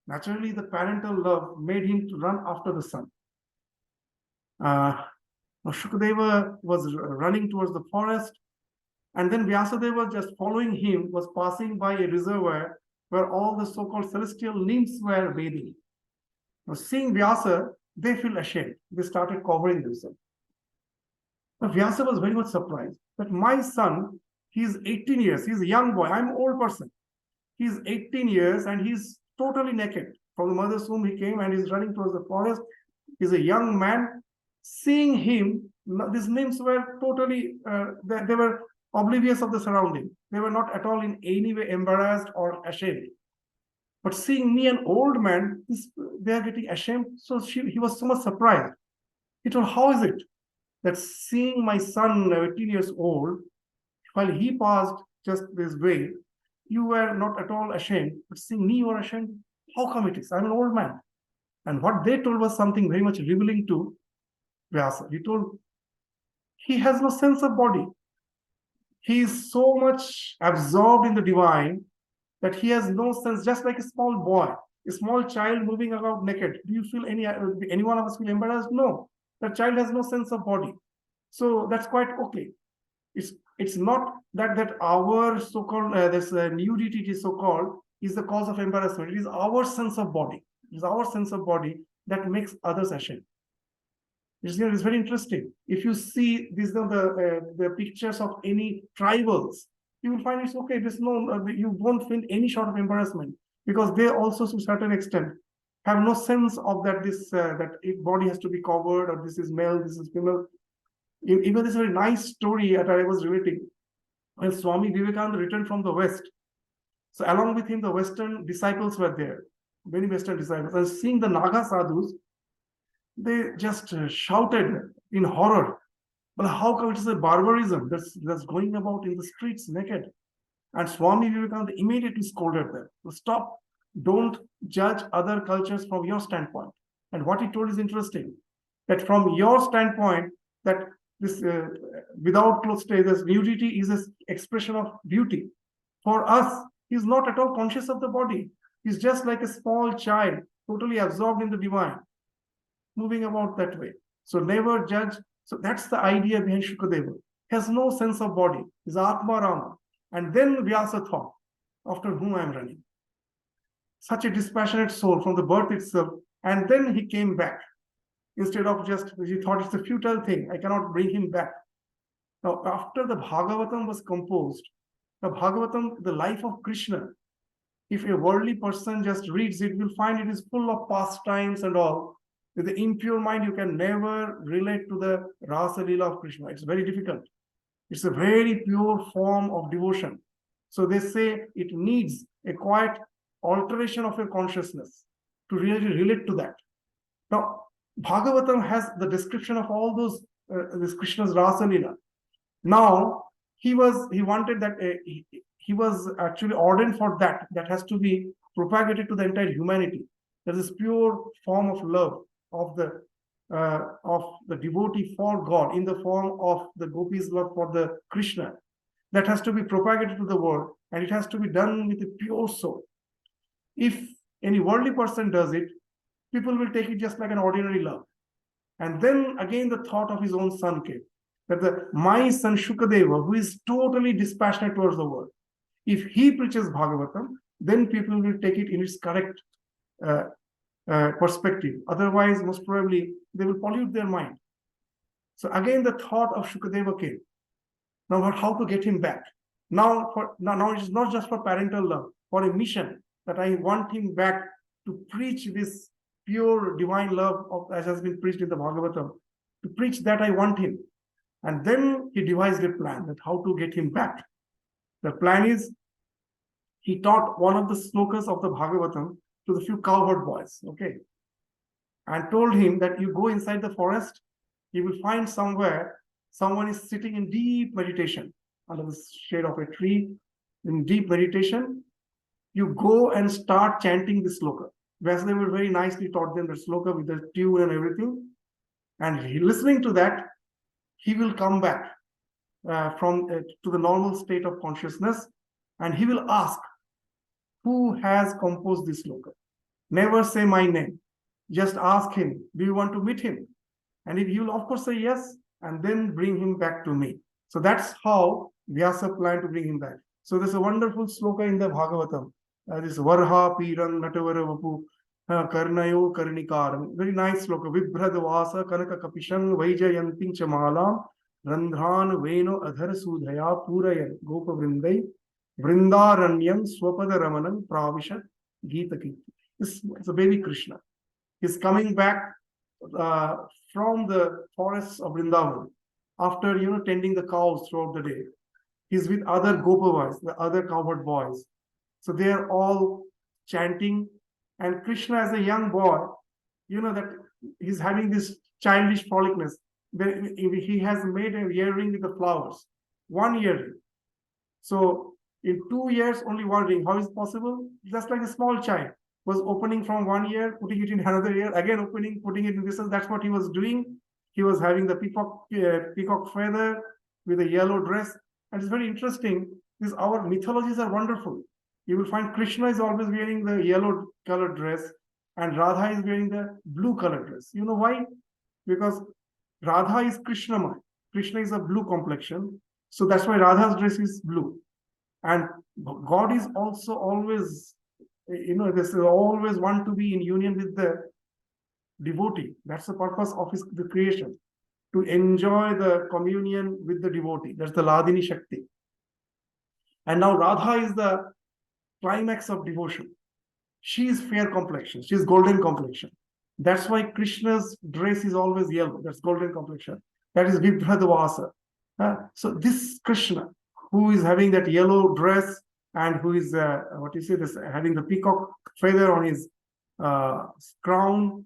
naturally the parental love made him to run after the son. Now Shukadeva was running towards the forest, and then Vyasadeva, just following him, was passing by a reservoir where all the so-called celestial nymphs were bathing. Now, seeing Vyasa, they feel ashamed. They started covering themselves. Now, Vyasa was very much surprised that my son, he's 18 years, he's a young boy, I'm an old person. He's 18 years and he's totally naked. From the mother's womb he came and he's running towards the forest. He's a young man. Seeing him, these nymphs were totally, they were oblivious of the surrounding. They were not at all in any way embarrassed or ashamed. But seeing me, an old man, they are getting ashamed. So he was so much surprised. He told, how is it that seeing my son, 18 years old, while he passed just this way, you were not at all ashamed, but seeing me, you are ashamed? How come it is? I'm an old man. And what they told was something very much revealing to Vyasa. He told, he has no sense of body. He is so much absorbed in the divine that he has no sense, just like a small boy, a small child moving around naked. Do you feel any one of us feel embarrassed? No. That child has no sense of body. So that's quite okay. It's not that our so-called this nudity, it is so-called, is the cause of embarrassment. It is our sense of body. It is our sense of body that makes others ashamed. It's very interesting. If you see these the pictures of any tribals, you will find it's okay. There's no, you won't feel any sort of embarrassment because they also, to a certain extent, have no sense of that that body has to be covered or this is male, this is female. Even this very nice story that I was relating when Swami Vivekananda returned from the West. So along with him, the Western disciples were there, many Western disciples, and seeing the Naga sadhus, they just shouted in horror. But how come it is a barbarism that's going about in the streets naked? And Swami Vivekananda immediately scolded them. So stop, don't judge other cultures from your standpoint. And what he told is interesting, that from your standpoint, that this without clothes stay, this nudity is an expression of beauty. For us, he's not at all conscious of the body. He's just like a small child, totally absorbed in the divine, moving about that way. So never judge. So that's the idea behind Shukadeva. He has no sense of body. He's Atma Rama. And then Vyasa thought, after whom I am running. Such a dispassionate soul from the birth itself. And then he came back. Instead of just, he thought it's a futile thing. I cannot bring him back. Now, after the Bhagavatam was composed, the Bhagavatam, the life of Krishna, if a worldly person just reads it, will find it is full of pastimes and all. With the impure mind, you can never relate to the Rasa Leela of Krishna. It's very difficult. It's a very pure form of devotion. So they say it needs a quiet alteration of your consciousness to really relate to that. Now, Bhagavatam has the description of all those, this Krishna's Rasa Leela. Now, he wanted that, he was actually ordained for that. That has to be propagated to the entire humanity. There is pure form of love of the devotee for God in the form of the gopis' love for the Krishna. That has to be propagated to the world, and it has to be done with a pure soul. If any worldly person does it, people will take it just like an ordinary love. And then again the thought of his own son came, that my son Shukadeva, who is totally dispassionate towards the world, if he preaches Bhagavatam, then people will take it in its correct perspective. Otherwise, most probably, they will pollute their mind. So again, the thought of Shukadeva came. Now, how to get him back? Now it is not just for parental love, for a mission, that I want him back to preach this pure divine love of, as has been preached in the Bhagavatam. To preach that I want him. And then he devised a plan that how to get him back. The plan is, he taught one of the slokas of the Bhagavatam to the few cowherd boys, okay? And told him that you go inside the forest, you will find somewhere someone is sitting in deep meditation under the shade of a tree, in deep meditation. You go and start chanting the sloka. Vasudeva very nicely taught them the sloka with the tune and everything. And listening to that, he will come back to the normal state of consciousness, and he will ask, who has composed this sloka? Never say my name. Just ask him, do you want to meet him? And he will of course say yes, and then bring him back to me. So that's how Vyasa planned to bring him back. So there's a wonderful sloka in the Bhagavatam. This Varha Piran Natavara Vapu Karnayo Karnikaram. Very nice sloka. Vibhradvasa Kanaka Kapishan Vaijayantin Chamalam Randhan Veno Adhar Sudhaya Purayan Gopa Vrindai Vrindaranyam Swapada Ramanan Pravishat Gita Kirti. It's a baby Krishna. He's coming back from the forests of Vrindavan after tending the cows throughout the day. He's with other Gopa boys, the other cowherd boys. So they are all chanting, and Krishna as a young boy, that he's having this childish frolicness. He has made a earring with the flowers, one earring. So in 2 years, only one ring. How is it possible? Just like a small child was opening from one ear, putting it in another ear, again opening, putting it in this. That's what he was doing. He was having the peacock feather with a yellow dress. And it's very interesting. Our mythologies are wonderful. You will find Krishna is always wearing the yellow colored dress, and Radha is wearing the blue colored dress. You know why? Because Radha is Krishnamay. Krishna is a blue complexion. So that's why Radha's dress is blue. And God is also always, this always want to be in union with the devotee. That's the purpose of the creation, to enjoy the communion with the devotee. That's the Ladini Shakti. And now Radha is the climax of devotion. She is fair complexion. She is golden complexion. That's why Krishna's dress is always yellow. That's golden complexion. That is Vibhradvasa. So this Krishna, who is having that yellow dress and who is having the peacock feather on his crown,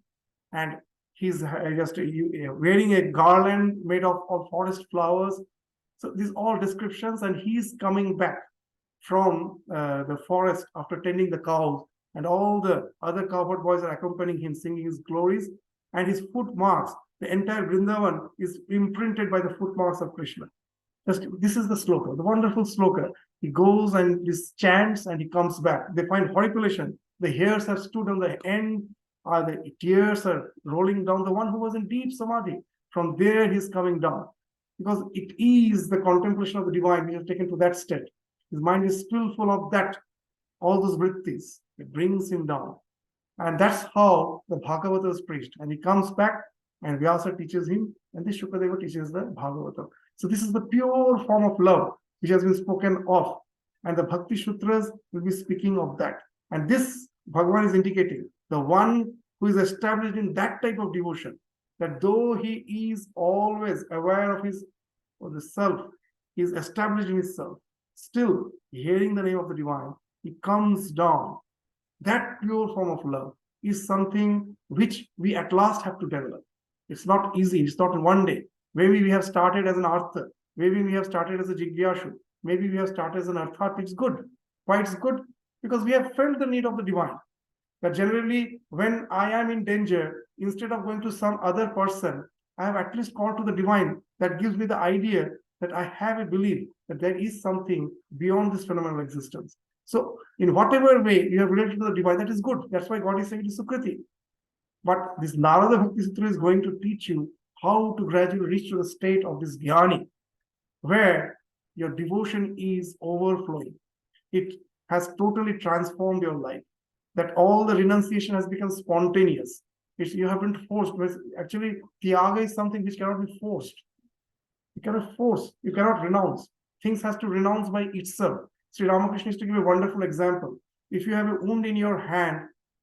and he's just wearing a garland made of forest flowers. So these all descriptions, and he's coming back from the forest after tending the cows, and all the other cowherd boys are accompanying him, singing his glories, and his footmarks. The entire Vrindavan is imprinted by the footmarks of Krishna. This is the sloka, the wonderful sloka. He goes and chants, and he comes back. They find horripilation. The hairs have stood on the end. The tears are rolling down. The one who was in deep samadhi, from there he's coming down. Because it is the contemplation of the divine. We have taken to that state. His mind is still full of that, all those vrittis. It brings him down. And that's how the Bhagavata is preached. And he comes back, and Vyasa teaches him, and this Shukadeva teaches the Bhagavata. So this is the pure form of love which has been spoken of. And the Bhakti Sutras will be speaking of that. And this Bhagavan is indicating the one who is established in that type of devotion, that though he is always aware of the self, he is established in his self, still hearing the name of the divine, he comes down. That pure form of love is something which we at last have to develop. It's not easy. It's not in one day. Maybe we have started as an artha. Maybe we have started as a jigyashu. maybe we have started as an arthat. It's good. Why it's good? Because we have felt the need of the divine. That generally, when I am in danger, instead of going to some other person, I have at least called to the divine. That gives me the idea that I have a belief that there is something beyond this phenomenal existence. So, in whatever way you have related to the divine, that is good. That's why God is saying it is Sukriti. But this Narada Bhakti Sutra is going to teach you how to gradually reach to the state of this jnani, where your devotion is overflowing. It has totally transformed your life. That all the renunciation has become spontaneous. You haven't forced. Actually, Tyaga is something which cannot be forced. You cannot force. You cannot renounce. Things has to renounce by itself. Sri Ramakrishna used to give a wonderful example. If you have a wound in your hand,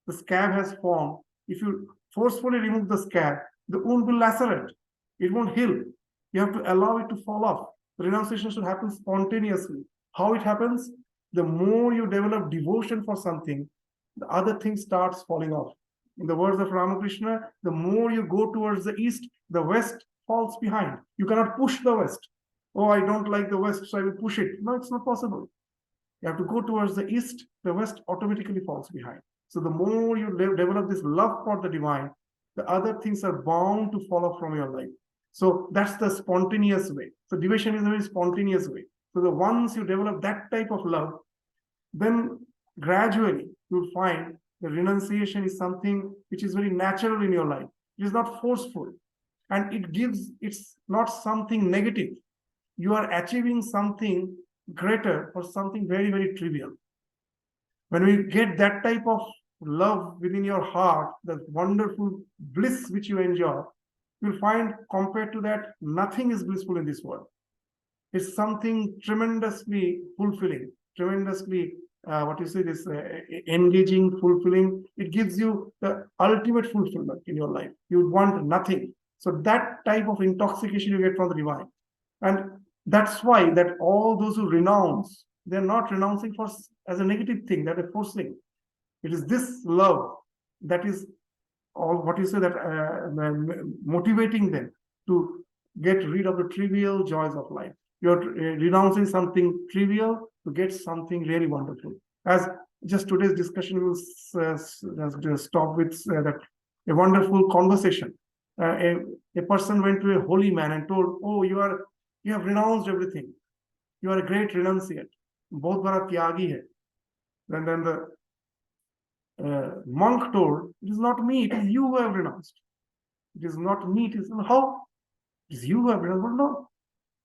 the scab has formed. If you forcefully remove the scab, the wound will lacerate. It won't heal. You have to allow it to fall off. The renunciation should happen spontaneously. How it happens? The more you develop devotion for something, the other thing starts falling off. In the words of Ramakrishna, the more you go towards the east, the west falls behind. You cannot push the west. Oh, I don't like the west, so I will push it. No, it's not possible. You have to go towards the east, the west automatically falls behind. So the more you develop this love for the divine, the other things are bound to fall off from your life. So that's the spontaneous way. So devotion is a very spontaneous way. So the once you develop that type of love, then gradually you'll find the renunciation is something which is very natural in your life. It is not forceful. And it's not something negative. You are achieving something greater or something very, very trivial. When we get that type of love within your heart, the wonderful bliss which you enjoy, you'll find compared to that, nothing is blissful in this world. It's something tremendously fulfilling, tremendously engaging, fulfilling. It gives you the ultimate fulfillment in your life. You want nothing. So that type of intoxication you get from the divine. And that's why that all those who renounce, they're not renouncing as a negative thing, that they're forcing. It is this love that is all motivating them to get rid of the trivial joys of life. You're renouncing something trivial to get something really wonderful. As just today's discussion will stop with that a wonderful conversation. A person went to a holy man and told, "Oh, you have renounced everything. You are a great renunciate. Bahut bada tyagi hai." Then the monk told, "It is not me. It is you who have renounced. It is not me. It is how? It is you who have renounced." Well, no.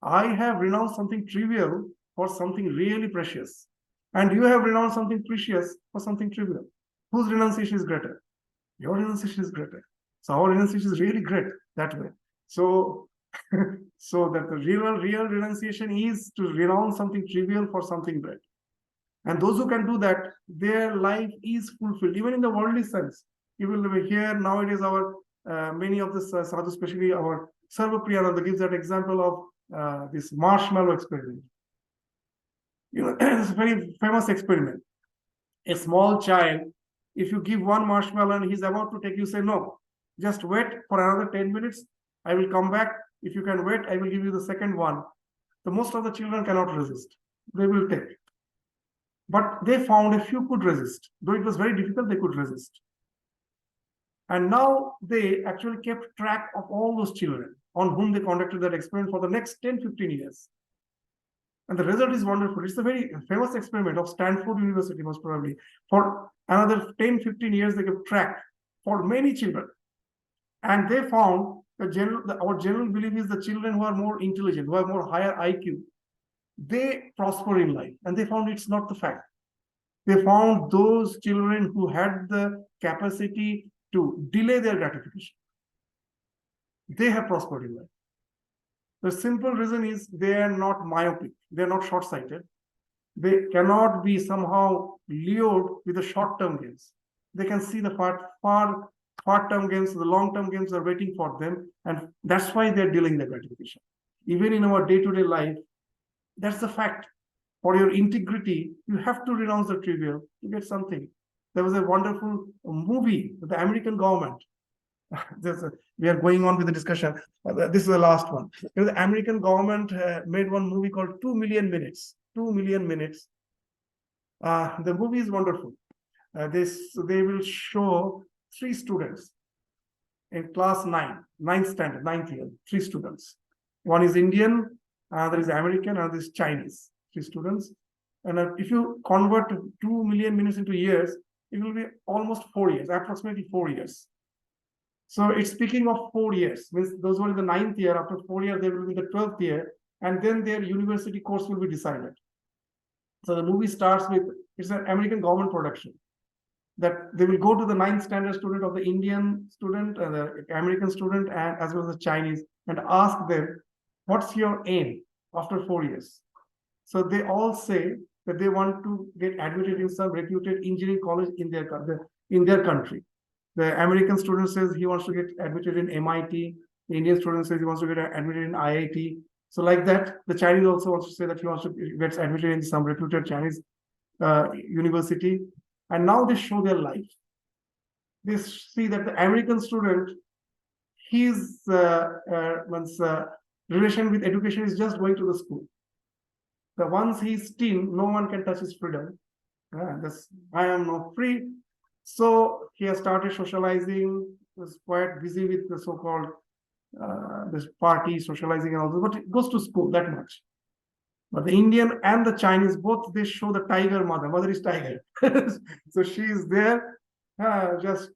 I have renounced something trivial for something really precious. And you have renounced something precious for something trivial. Whose renunciation is greater? Your renunciation is greater. So our renunciation is really great that way. So, so that the real renunciation is to renounce something trivial for something great. And those who can do that, their life is fulfilled, even in the worldly sense. You will hear nowadays many of the sadhus, especially our Sarva Priyananda, gives that example of this marshmallow experiment. It's a very famous experiment. A small child, if you give one marshmallow and he's about to take, you say, "No, just wait for another 10 minutes. I will come back. If you can wait, I will give you the second one." So most of the children cannot resist. They will take. But they found a few could resist. Though it was very difficult, they could resist. And now they actually kept track of all those children on whom they conducted that experiment for the next 10, 15 years. And the result is wonderful. It's a very famous experiment of Stanford University, most probably. For another 10, 15 years, they kept track for many children. And they found our general belief is the children who are more intelligent, who have more higher IQ, they prosper in life. And they found it's not the fact. They found those children who had the capacity to delay their gratification. They have prospered in life. The simple reason is they are not myopic. They are not short-sighted. They cannot be somehow lured with the short-term gains. They can see the far-term gains, the long-term gains are waiting for them, and that's why they're delaying their gratification. Even in our day-to-day life, that's the fact. For your integrity, you have to renounce the trivial to get something. There was a wonderful movie with the American government. We are going on with the discussion. This is the last one. The American government made one movie called 2 Million Minutes. 2 million minutes. The movie is wonderful. They will show 3 students in class 9, 9th standard, 9th year, 3 students. One is Indian, another is American, another is Chinese, 3 students. And if you convert 2 million minutes into years, it will be almost 4 years, approximately 4 years. So it's speaking of 4 years, means those who are in the 9th year, after 4 years, they will be in the 12th year, and then their university course will be decided. So the movie starts with, it's an American government production, that they will go to the 9th standard student of the Indian student, the American student, and as well as the Chinese, and ask them, what's your aim after 4 years? So they all say that they want to get admitted in some reputed engineering college in their country. The American student says he wants to get admitted in MIT. The Indian student says he wants to get admitted in IIT. So like that, the Chinese also wants to say that he wants to get admitted in some reputed Chinese university. And now they show their life. They see that the American student, his relation with education is just going to the school. But once he's teen, no one can touch his freedom. I am not free. So he has started socializing, was quite busy with the so-called this party, socializing and all this, but it goes to school that much. But the Indian and the Chinese, both they show the tiger mother. Mother is tiger. So she is there just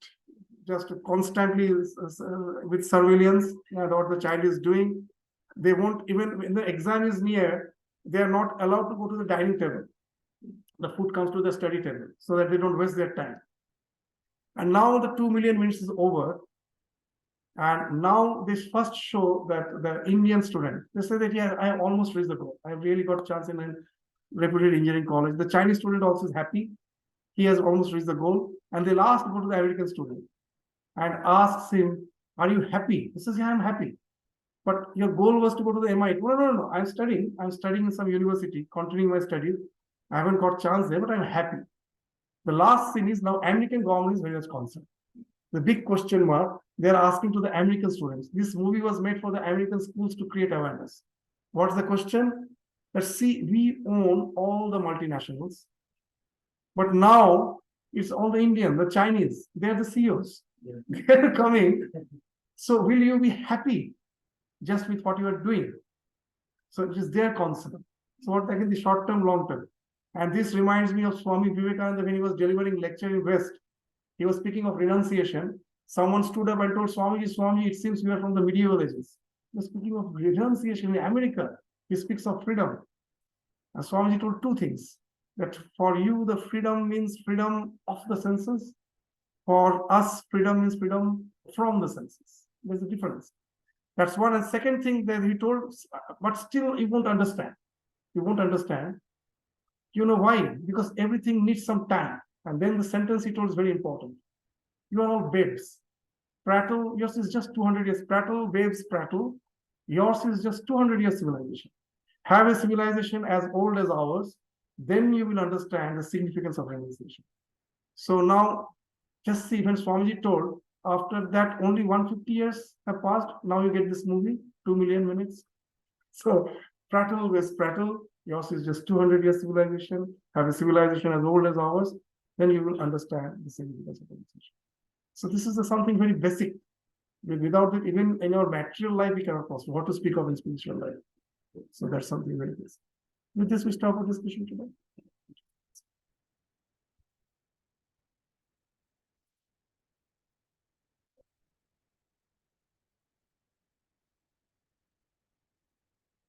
constantly with surveillance what the child is doing. They won't, even when the exam is near, they are not allowed to go to the dining table. The food comes to the study table so that they don't waste their time. And now the 2 million minutes is over. And now this first show that the Indian student, they say that, yeah, I have almost reached the goal. I really got a chance in a reputed engineering college. The Chinese student also is happy. He has almost reached the goal. And they'll ask to go to the American student and asks him, are you happy? He says, yeah, I'm happy. But your goal was to go to the MIT. No. I'm studying in some university, continuing my studies. I haven't got a chance there, but I'm happy. The last thing is now American government is very much concerned. The big question mark, they're asking to the American students. This movie was made for the American schools to create awareness. What's the question? Let's see, we own all the multinationals, but now it's all the Indian, the Chinese, they're the CEOs. Yeah. They're coming. So will you be happy just with what you are doing? So it is their concern. So what again, the short term, long term. And this reminds me of Swami Vivekananda when he was delivering lecture in West. He was speaking of renunciation. Someone stood up and told Swami, it seems you are from the medieval ages. He was speaking of renunciation in America. He speaks of freedom. And Swamiji told 2 things. That for you, the freedom means freedom of the senses. For us, freedom means freedom from the senses. There's a difference. That's one. And second thing that he told, but still you won't understand. You won't understand. You know why? Because everything needs some time. And then the sentence he told is very important. You are all babes. Prattle, yours is just 200 years. Prattle, babes, prattle. Yours is just 200 years civilization. Have a civilization as old as ours, then you will understand the significance of renunciation. So now, just see, when Swamiji told, after that only 150 years have passed, now you get this movie, 2 million minutes. So prattle with prattle, yours is just 200 years civilization, have a civilization as old as ours, then you will understand the significance of renunciation. So this is something very basic. Without it, even in our material life, we cannot possible. What to speak of in spiritual life? So that's something very basic. With this, we stop our discussion today.